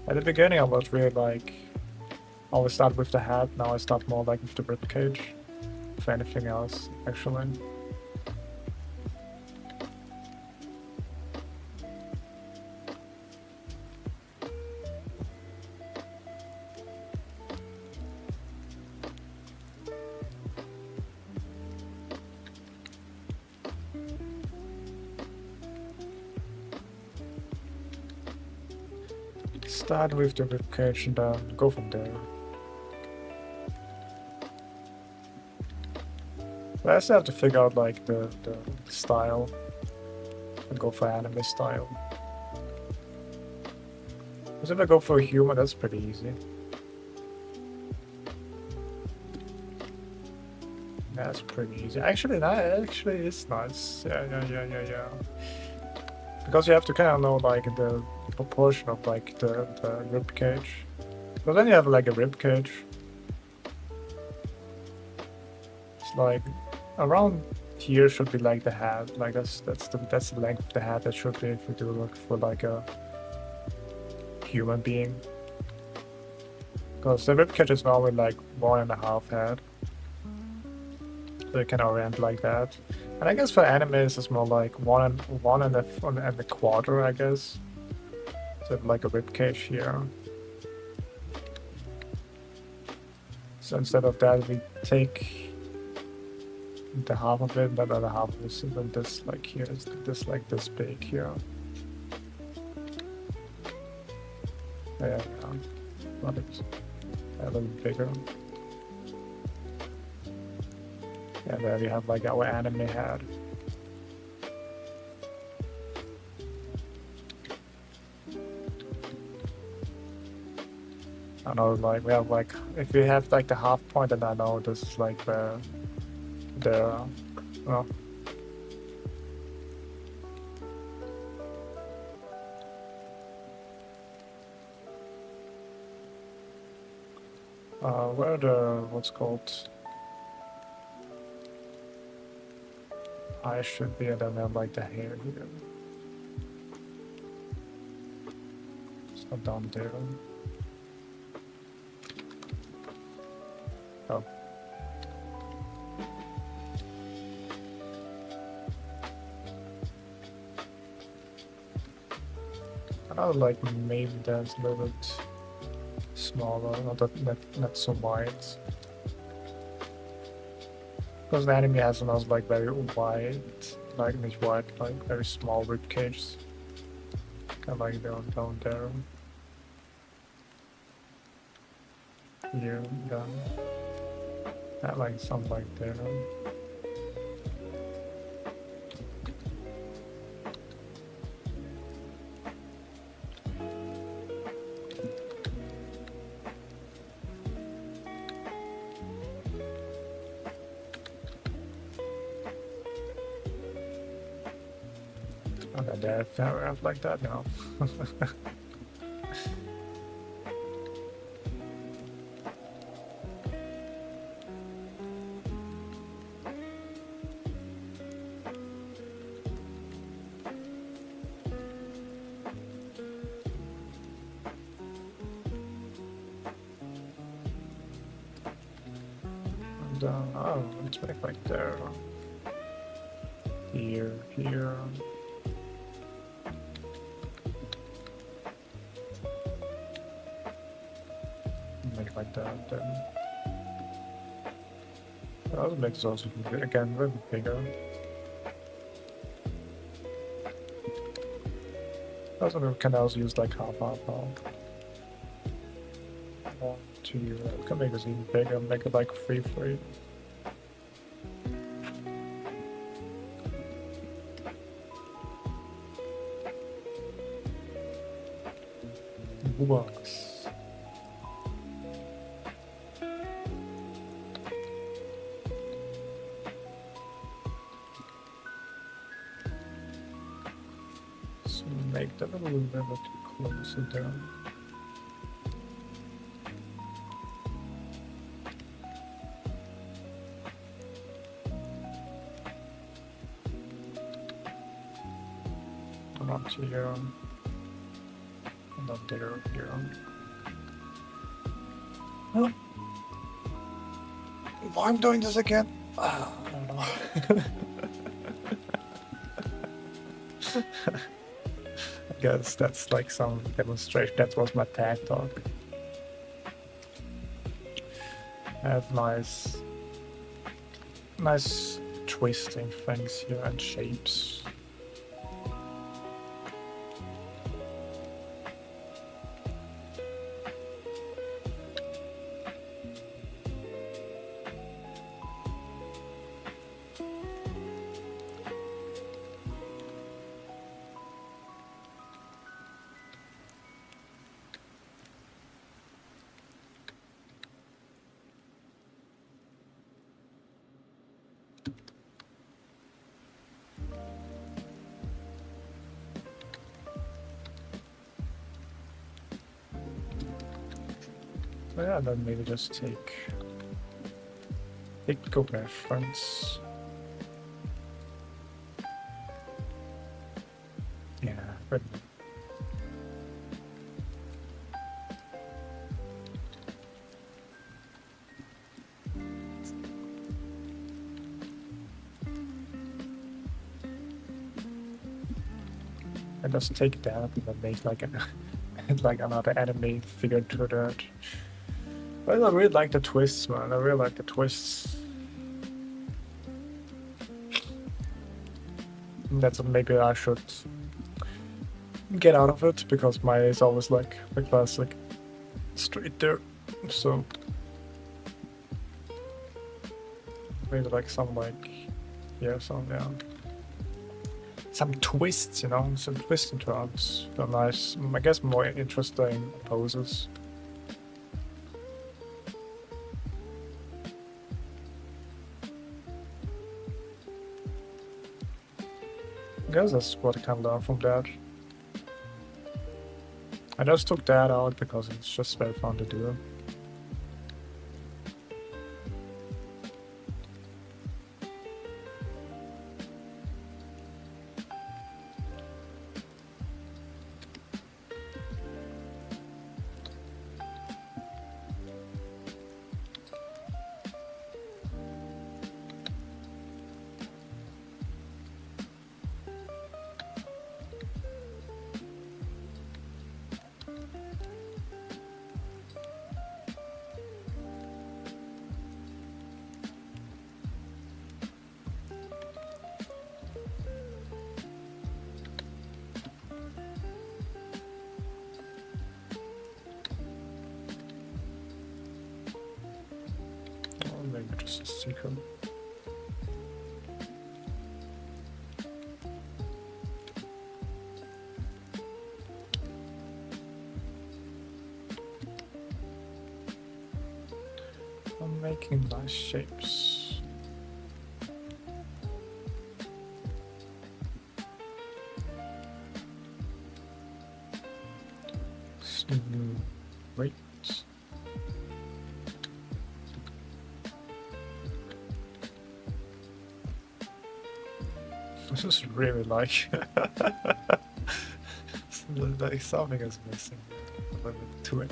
At the beginning, I was really, like, always start with the head, now I start more, like, with the ribcage. If anything else, actually. Start with the ribcage and then go from there. But I still have to figure out like the style and go for anime style. Because if I go for a human, that's pretty easy. That's pretty easy. Actually, that actually is nice. Yeah. Because you have to kind of know like the proportion of like the rib cage. Because then you have like a rib cage. It's like around here should be like the head. Like that's the length of the head that should be if you do look for like a human being. Because the rib cage is normally like 1.5 head. So you can orient like that. And I guess for animes it's more like one and a quarter, I guess. So like a rib cage here. So instead of that, we take the half of it, and the other half is then this like here is this like this big here. Yeah, but it's a little bigger. And there we have like our anime head. I know, like we have like if we have like the half point, then I know this is like the well. Where the what's called eyes should be, and then we have like the hair here. So down there. Oh. I would like maybe that's a little bit smaller, not so wide. Because the anime has those like very wide, like not wide, like very small rib cages. I like down there. Here, down. I like something like there. Okay, there, fair enough like that, you know. And, oh, let's make like there. Here. Make like that, then. I'll make this also again a little bigger. Also, we can also use like half. 1, 2, we can make this even bigger, make it like 3. was. So make that a little bit closer down. Not here. Not there, here. Huh? Why I'm doing this again? I don't know. I guess that's like some demonstration. That was my tag talk. I have nice twisting things here and shapes. Yeah, then maybe just take a reference. Yeah, but I just take that and then make like a like another enemy figure to that. But I really like the twists, man. I really like the twists. That's maybe I should get out of it because my is always like the classic straight there. So maybe like some some twists, you know, some twists and turns. They're nice. I guess more interesting poses. I guess that's what I can learn from that. I just took that out because it's just very fun to do. Maybe just a second. I'm making nice shapes. Wait. This is really like something is missing a little bit to it.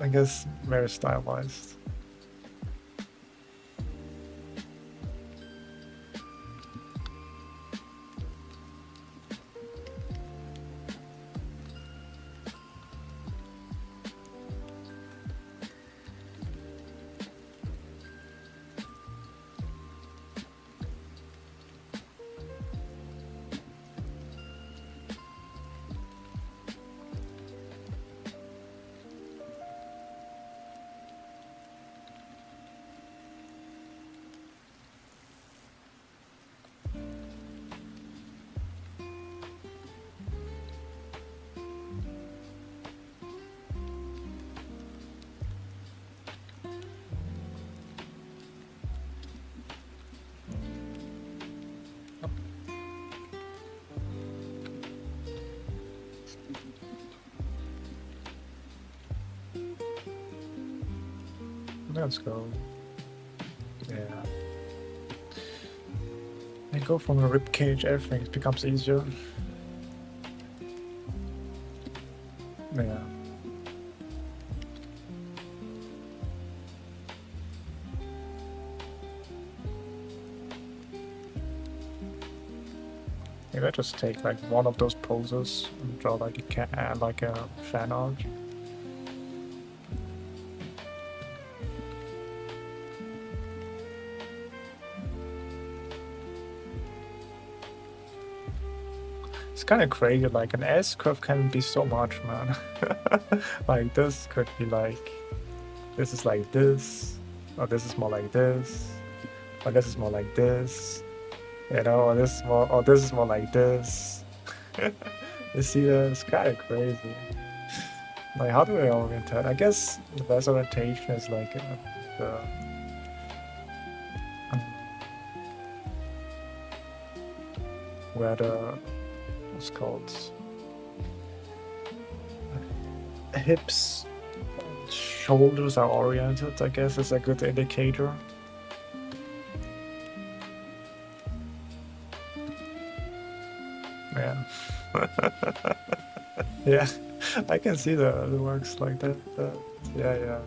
I guess very stylized. Let's go. Yeah. And go from a rib cage, everything becomes easier. Yeah. Maybe I just take like one of those poses and draw like a fan art. It's kind of crazy. Like an S curve can be so much, man. Like this could be like, this is like this, or this is more like this, or this is more like this. You know, or this is more like this. You see that? It's kind of crazy. Like, how do I orient that? I guess the best orientation is like the where the what's called hips, and shoulders are oriented. I guess is a good indicator. Yeah. Yeah, I can see the works like that. Yeah.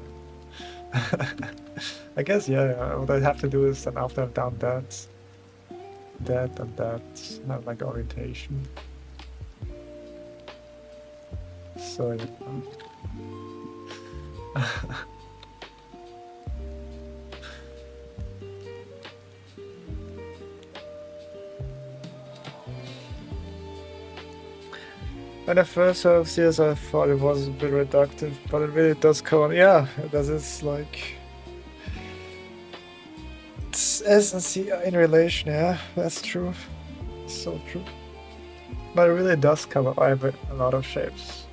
I guess, yeah, what I have to do is then after I've done that, and that, have like orientation. So, yeah. When I first heard of CS, I thought it was a bit reductive, but it really does cover. Yeah, that is like it's S and C in relation. Yeah, that's true. So true. But it really does cover a lot of shapes.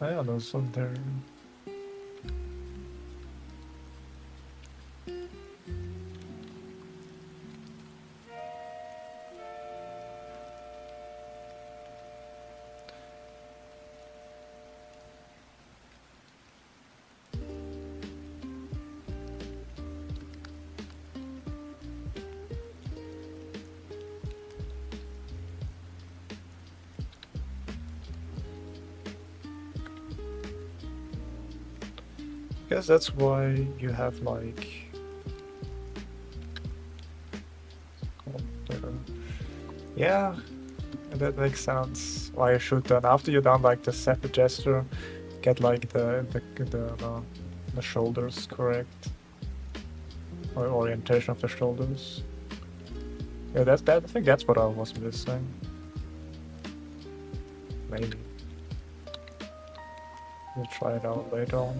Yeah, there's one there. I guess that's why you have like yeah, that makes sense. Why you should then after you're done like the set the gesture, get like the shoulders correct, or orientation of the shoulders. Yeah, that's that. I think that's what I was missing. Maybe we'll try it out later on.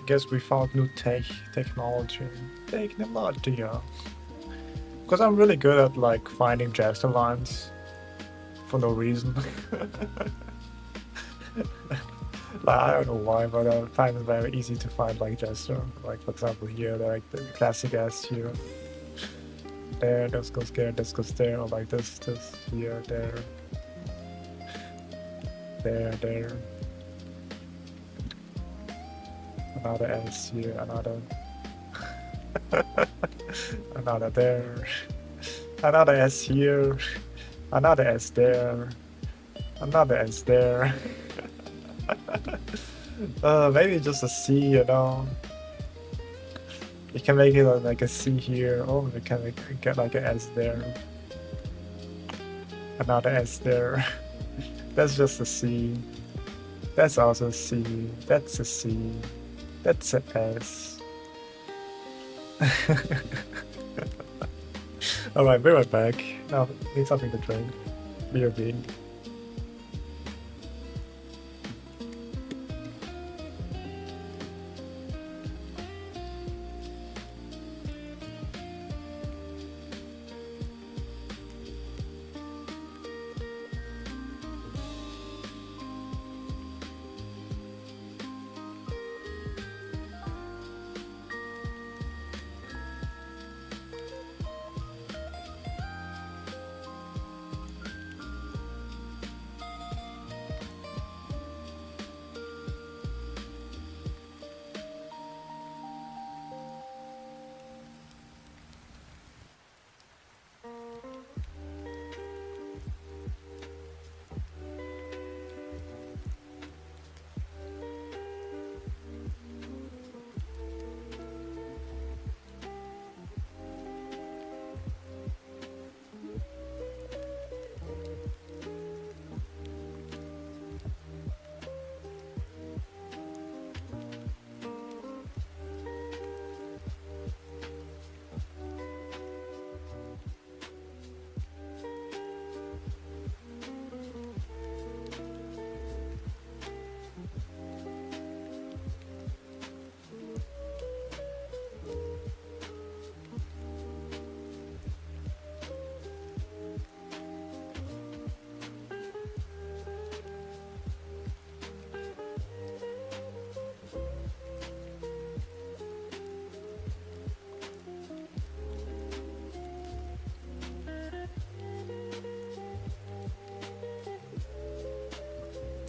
Guess we found new technology. Yeah. Because I'm really good at like finding gesture lines for no reason. Like, I don't know why, but I find it very easy to find like gesture. Like for example here, like the classic S here. There, this goes there, this goes there, or like this here, there. There. Another S here, another another there, another S here, another S there, another S there. Maybe just a C, you know. You can make it like a C here, or we can get like an S there, another S there. That's just a C. That's also a C. That's a C. That's an S. Alright, be right back. Now, need something to drink. BRB.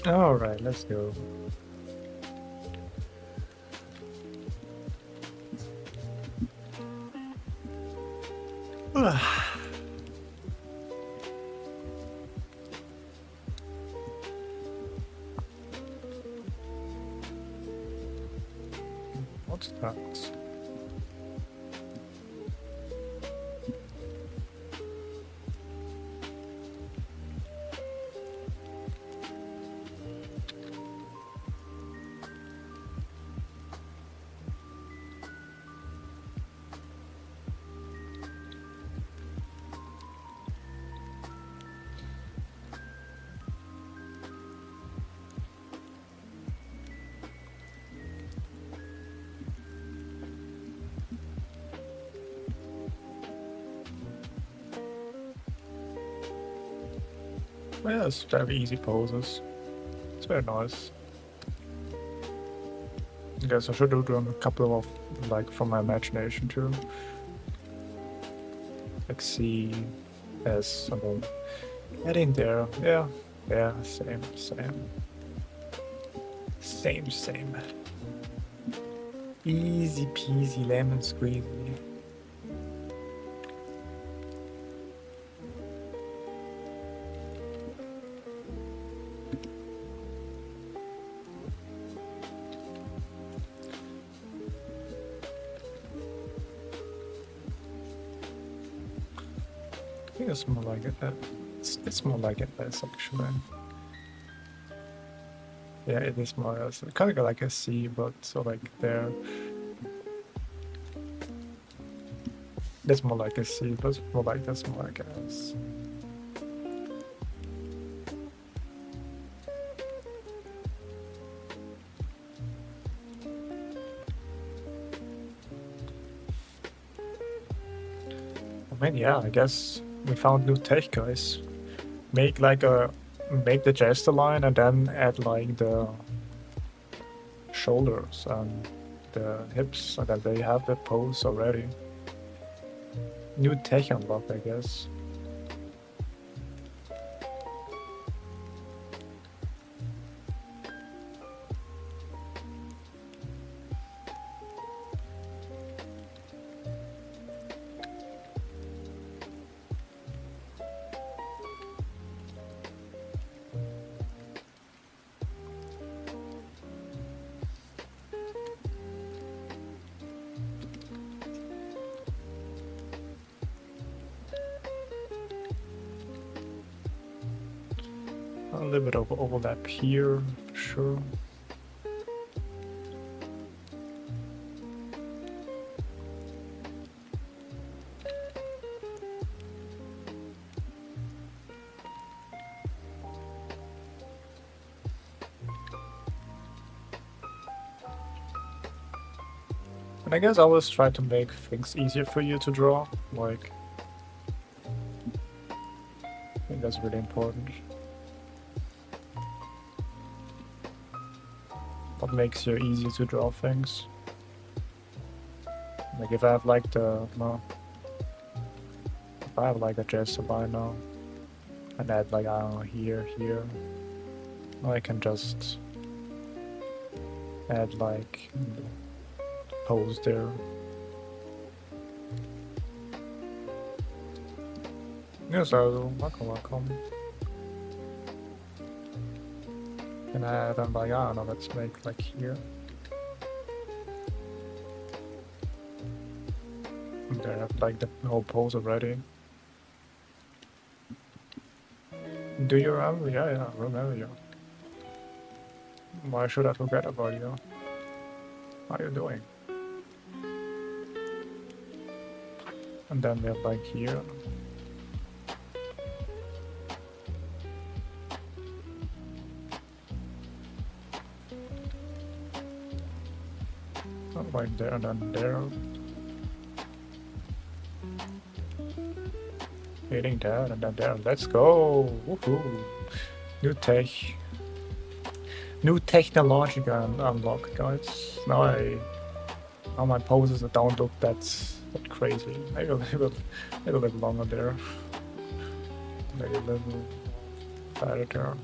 Alright, let's go. What's that? Yeah, it's very easy poses. It's very nice. I guess I should do a couple of, like, from my imagination too. Like C, S, and then get in there. Yeah, yeah, same. Same. Easy peasy lemon squeezy. I think it's more like it. It's more like it S actually. Yeah, it is more S. Kind of like a C, but so like there. That's more like a C, but more like that's more like a S. I mean, yeah, I guess we found new tech, guys. Make the chest line and then add like the shoulders and the hips, and then they have the pose already. New tech unlock, I guess. A little bit of overlap here, for sure. And I guess I always try to make things easier for you to draw. Like, I think that's really important. What makes you easy to draw things? Like if I have like if I have like a gesture by now, and add like I don't know here, I can just add like pose there. Yes, welcome. And add and like I don't know, let's make like here. And there I have like the whole pose already. Do you remember? Yeah, I remember you. Why should I forget about you? How are you doing? And then we have like here. Right there and then there. Hitting that and then there. Let's go! Woohoo! New technology can unlock, guys. Now my poses don't look that crazy. Maybe a little bit longer there. Maybe a little better there.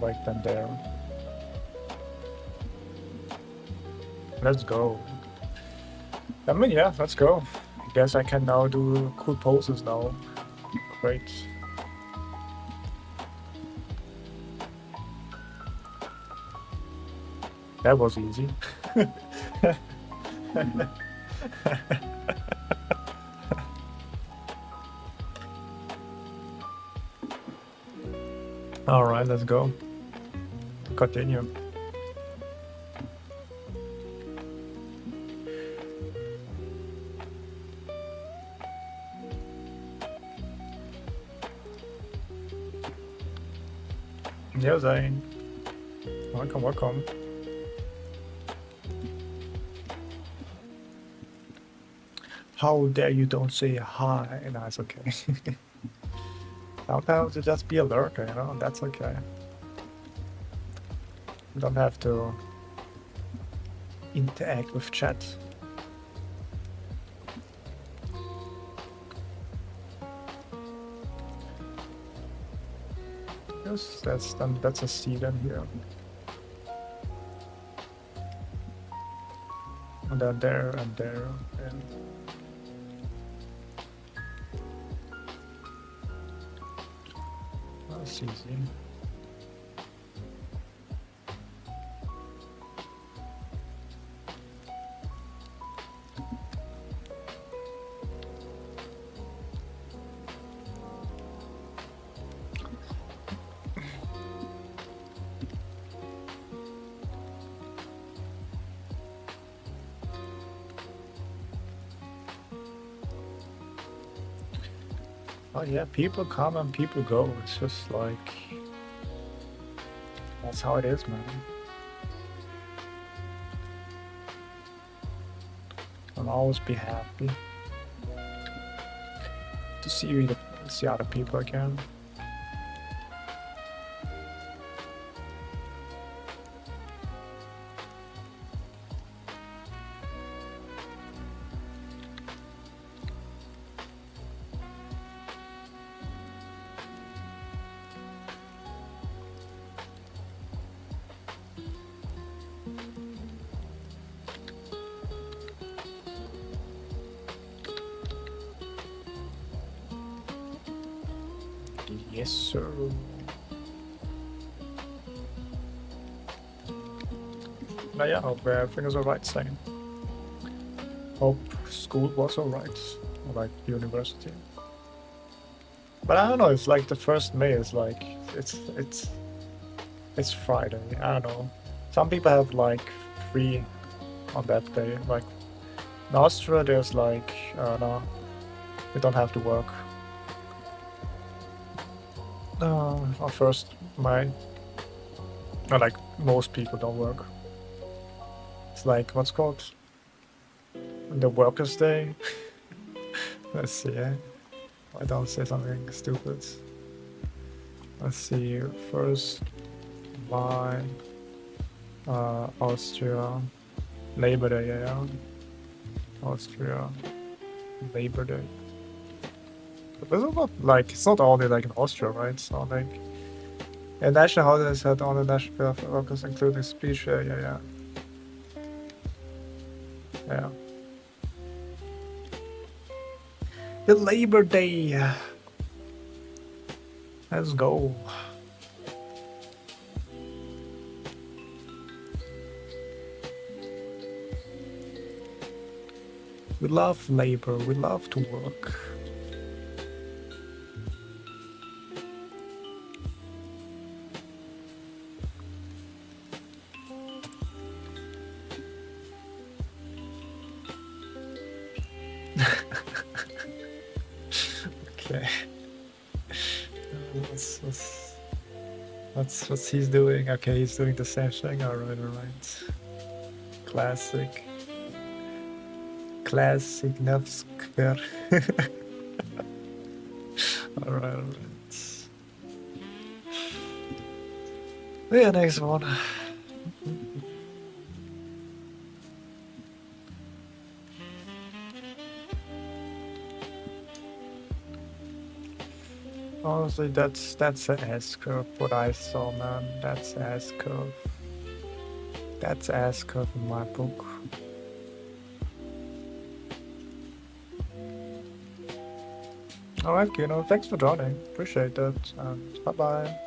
Like then there. Let's go. I mean, yeah, let's go. I guess I can now do cool poses now. Great. That was easy. All right, let's go. Continue. Yeah, Zane. Welcome. How dare you don't say hi? No, it's okay. Sometimes you just be alert, you know, that's okay. You don't have to interact with chat. Yes, that's a C then here. And then there and there and that's easy. Oh yeah, people come and people go. It's just like that's how it is, man. I'll always be happy to see other people again. Yes, sir. Now, yeah, hope everything is alright, Sane. Hope school was alright, or like university. But I don't know, it's like the 1st May is like, it's It's Friday. I don't know. Some people have like free on that day. Like in Austria, there's like no, you don't have to work. Or first my, like most people don't work. It's like what's called the Workers' Day. Let's see. I don't say something stupid. Let's see. First, my Austria Labor Day. Yeah, Austria Labor Day. But this is not like it's not only like in Austria, right? So like, and national holidays had on the national workers, including speech. Yeah. The Labor Day. Let's go. We love labor. We love to work. Okay. What's he's doing? Okay, he's doing the same thing. Alright. Classic. Nevskver. Alright. Yeah, next one. Honestly, that's an S curve. What I saw, man, that's S curve. That's S curve in my book. Alright, Kino, thanks for joining. Appreciate it, and bye bye.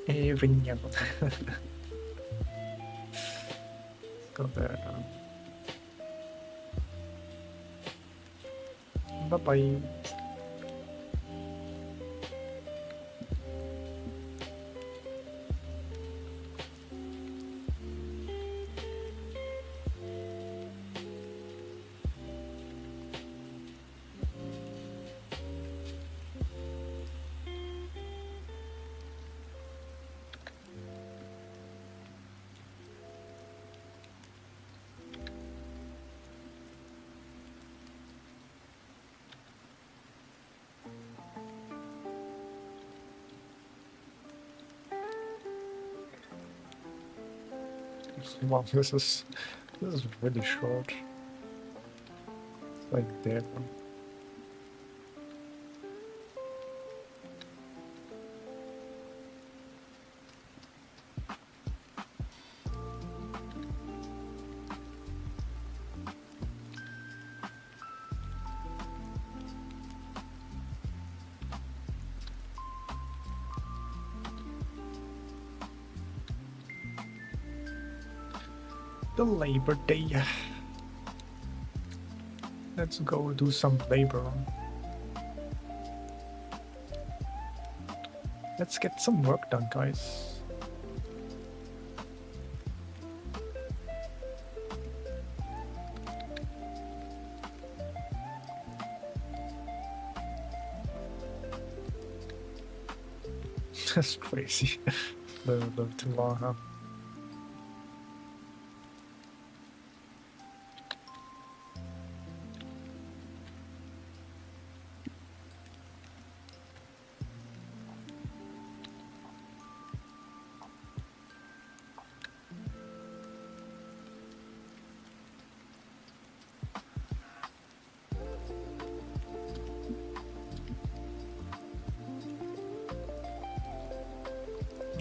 Let's go there now. Bye bye. Wow, this is really short. It's like damn. The Labor Day. Let's go do some labor. Let's get some work done, guys. That's crazy. A little too long, huh?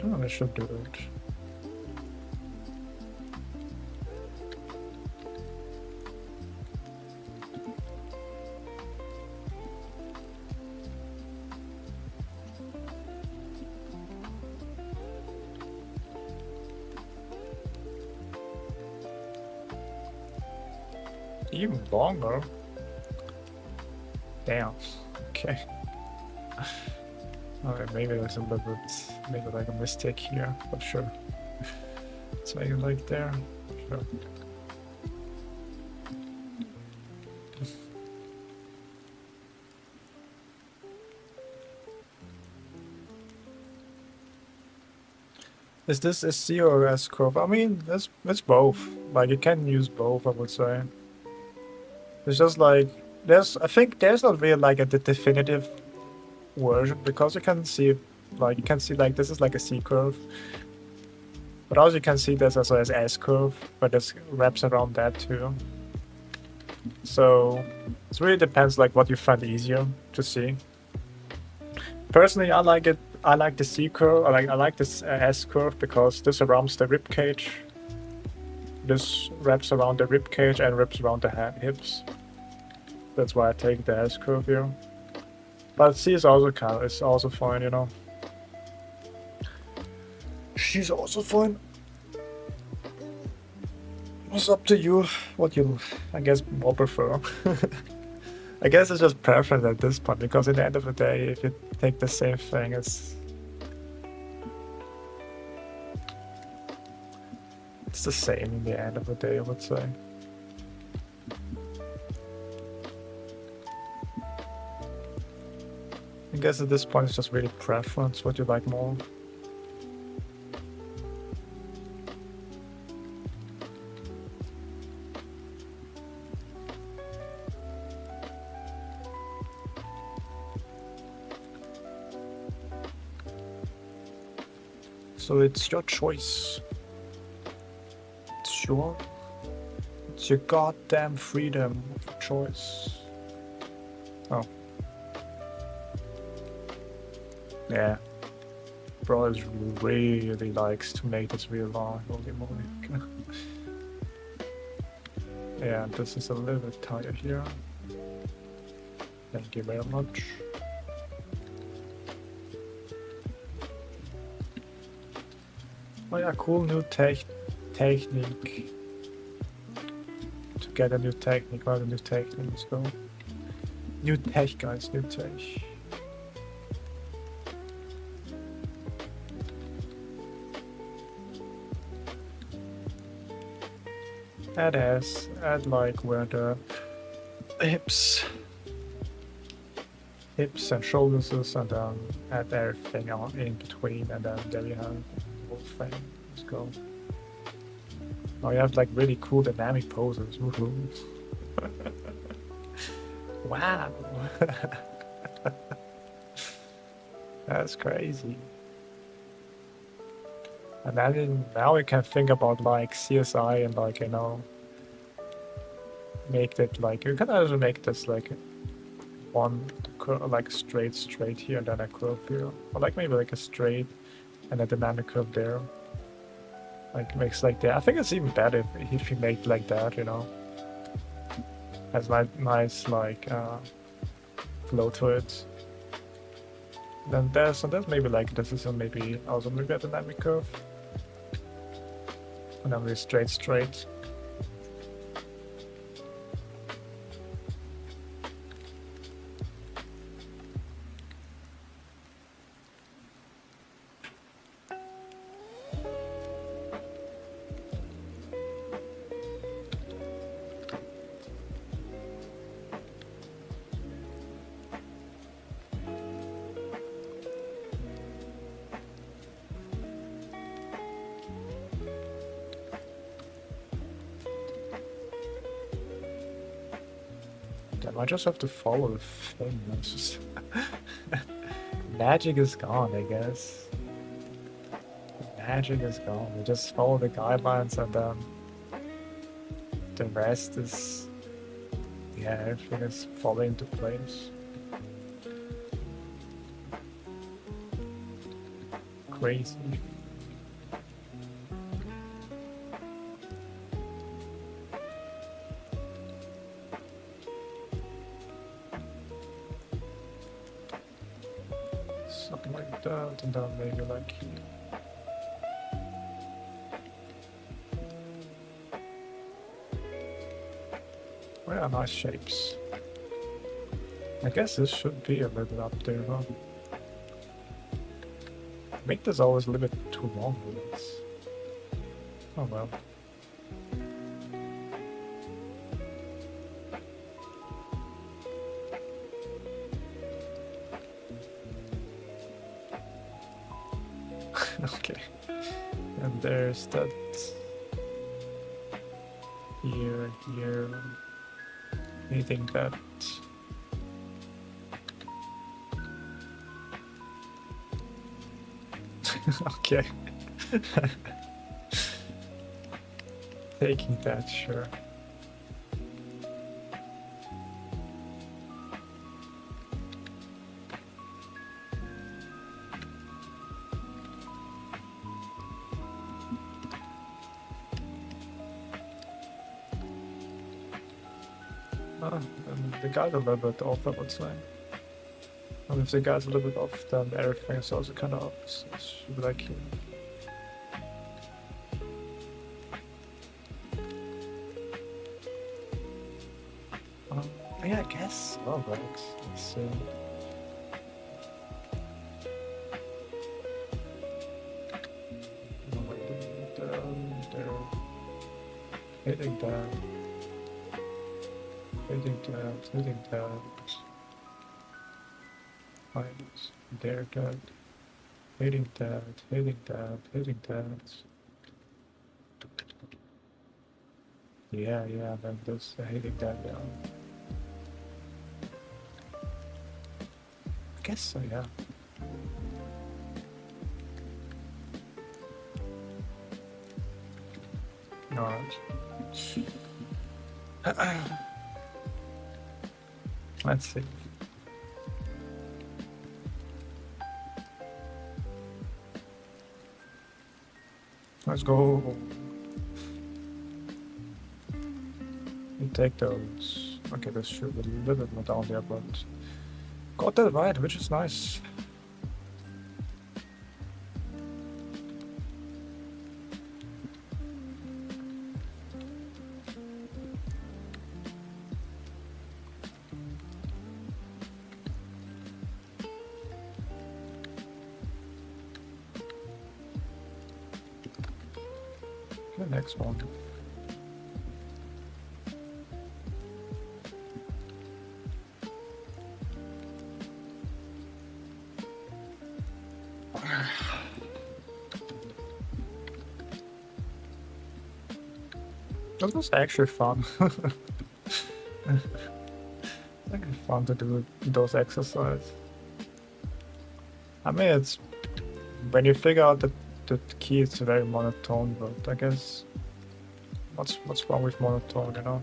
Oh, I should do it. Even longer? Damn. Okay. Okay, maybe there's a little bit, maybe like a mistake here, but sure. Let's make it like there. Sure. Is this a C or S curve? I mean, it's both. Like you can use both, I would say. It's just like I think there's not really like a definitive version because you can see like this is like a C curve, but also you can see this also as S curve, but this wraps around that too. So it really depends like what you find easier to see. Personally, I like it. I like the C curve. I like this S curve because this surrounds the rib cage. This wraps around the rib cage and wraps around the hips. That's why I take the S curve here. But C is also it's also fine, you know. She's also fine. It's up to you what you, I guess, more prefer. I guess it's just preference at this point because at the end of the day, if you take the same thing, it's the same in the end of the day, I would say. I guess at this point it's just really preference, what you like more. So it's your choice. It's your goddamn freedom of choice. Oh. Yeah. Bro really likes to make this real long, holy moly. Yeah, this is a little bit tight here. Thank you very much. Oh yeah, cool new technique. To get a new technique, a new technique, let's go. New tech, guys, new tech. Add like where the hips and shoulders is, and then add everything on in between, and then there you have the whole thing. Let's go. Now you have like really cool dynamic poses. Woohoo. Wow. That's crazy. And then now we can think about like CSI and like, you know, make that like, you can also make this like one like straight here and then a curve here. Or like maybe like a straight and a dynamic curve there. Like makes like that. I think it's even better if you make like that, you know. Has nice like flow to it. Then there's maybe like this is maybe also maybe a dynamic curve. And then we're straight. Damn, I just have to follow the thing. It's just magic is gone, I guess. Magic is gone. We just follow the guidelines and the rest is, yeah, everything is falling into place. Crazy. Something like that, and then maybe like here. Oh yeah, nice shapes. I guess this should be a little bit up there, huh? make this always a little bit too long with this. Oh well. Okay. And there's that here, here. Anything that okay. Taking that, sure. And the guy's a little bit off, I would say. And if the guy's a little bit off, then everything is also kind of off. So it should be like here. Yeah, I guess. Oh, right. Let's see. Hitting that. Hitting that. Hitting that. Right. There, that. Hitting that. Hitting that. Hitting that. Yeah, then this hitting that down. I guess so, yeah. Alright. Let's see. Let's go. You take those. Okay, this should be a little bit more down there, but got that right, which is nice. The next one. That was actually fun. Like fun to do those exercises. I mean, it's when you figure out that the key is very monotone, but I guess what's wrong with monotone, you know?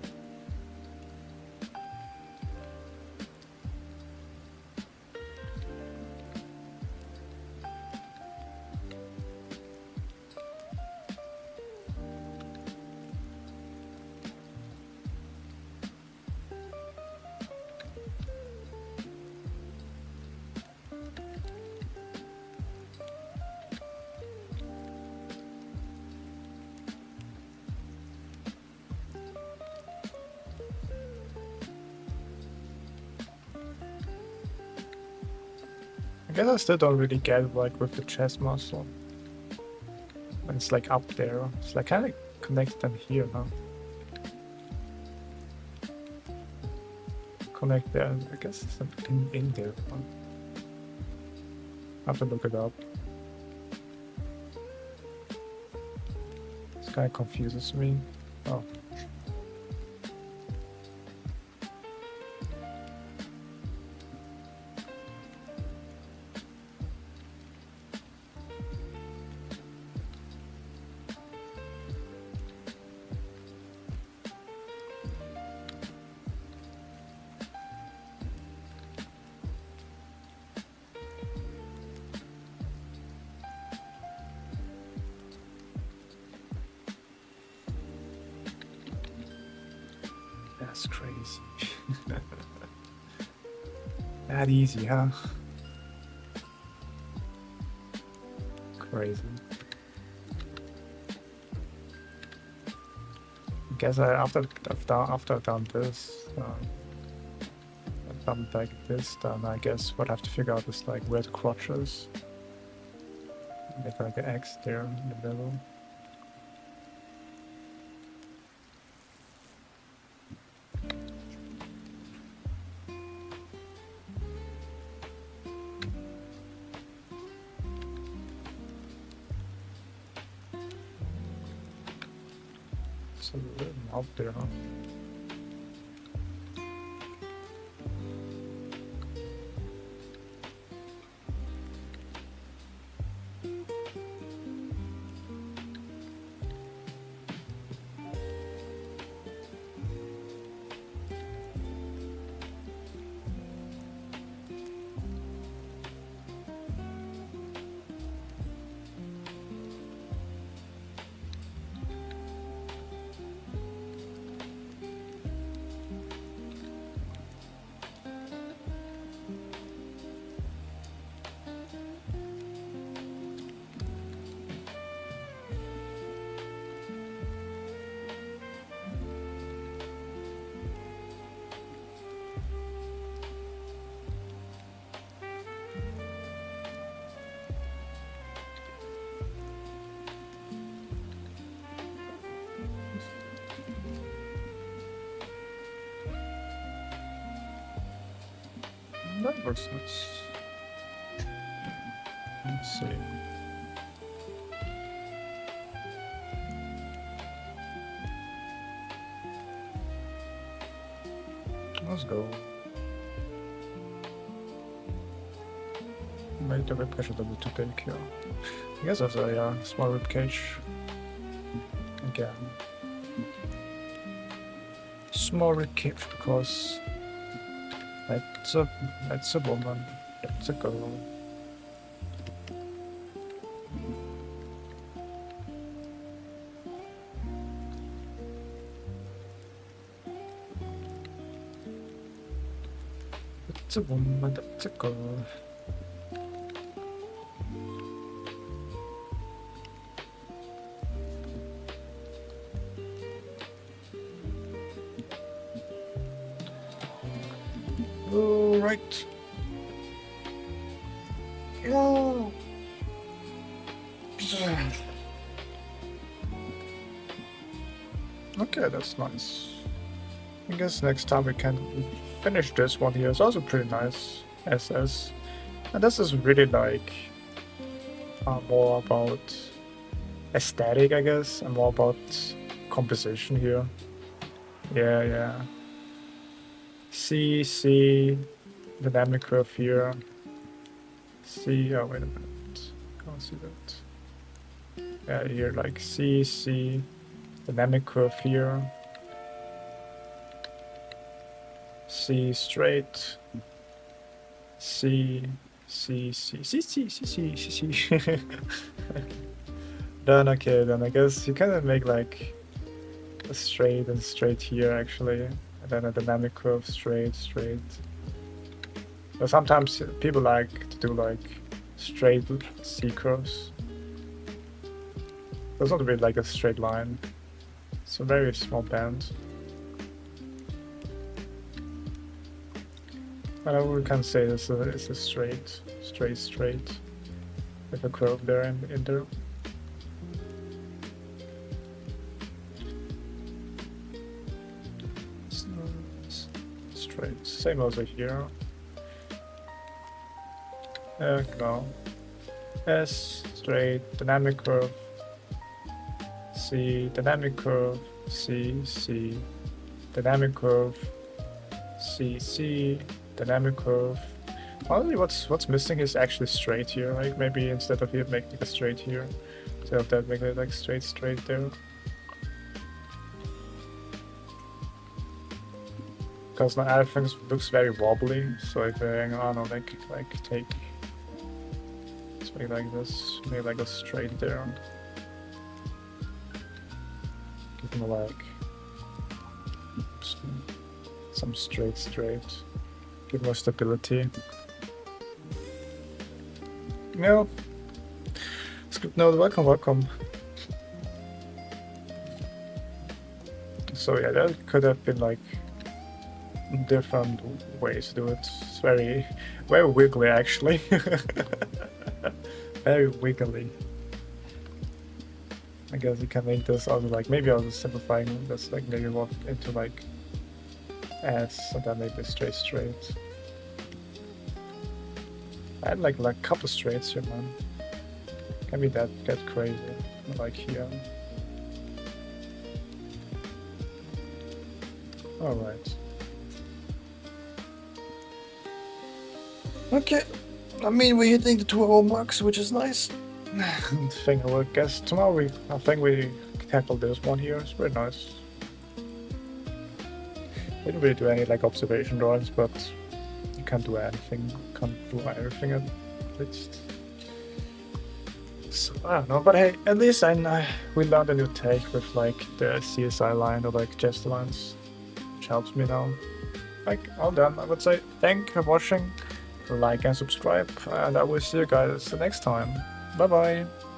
I guess I still don't really get like with the chest muscle. When it's like up there. It's like kinda connected in here, huh? Connect there. I guess it's in there. Huh? I have to look it up. This kinda confuses me. Oh. That's crazy. That easy, huh? Crazy. I guess after I've done this, I've done like this, then I guess what I have to figure out is like where the crotch is. Make like an X there in the middle. It's a little out there, huh? That looks nice. Let's see. Let's go. Maybe the ribcage is a bit too big here. I guess that's a small ribcage. Again. Small ribcage because that's a woman. That's a girl. That's a woman, that's a girl. All right. No. Okay, that's nice. I guess next time we can finish this one here. It's also pretty nice SS. And this is really like more about aesthetic, I guess, and more about composition here. Yeah. C, dynamic curve here. C, oh wait a minute, can't see that. Yeah, here like C, dynamic curve here. C straight. C. Then okay, then I guess you kind of make like a straight and straight here actually, and then a dynamic curve straight. But sometimes people like to do like straight C curves. It's not really like a straight line. It's a very small band. And we can say this is a straight, with a curve there in there. Straight, same also here. No. S, straight, dynamic curve. C, dynamic curve. C, dynamic curve. C, dynamic curve. Only what's missing is actually straight here. Like maybe instead of here making a straight here, instead of that make it like straight there. Because now everything looks very wobbly. So if I don't know, like take, let's make like this, make like a straight there. Give him like some straight. Give more stability. No. Script node, welcome. So yeah, that could have been like different ways to do it. It's very wiggly actually. Very wiggly. I guess you can make this also like, maybe also simplifying this, like maybe more into like S and then maybe straight. I had like a couple straights here, man. Can be that get crazy, like here. Alright. Okay. I mean, we're hitting the 2-hour marks, which is nice. I think I guess tomorrow I think we tackle this one here. It's pretty nice. Didn't really do any like observation drawings, but you can't do anything. Can't do everything at least. So I don't know, but hey, at least we learned a new take with like the CSI line or like gesture lines, which helps me now. Like all done, I would say. Thank you for watching. Like and subscribe, and I will see you guys the next time. Bye bye.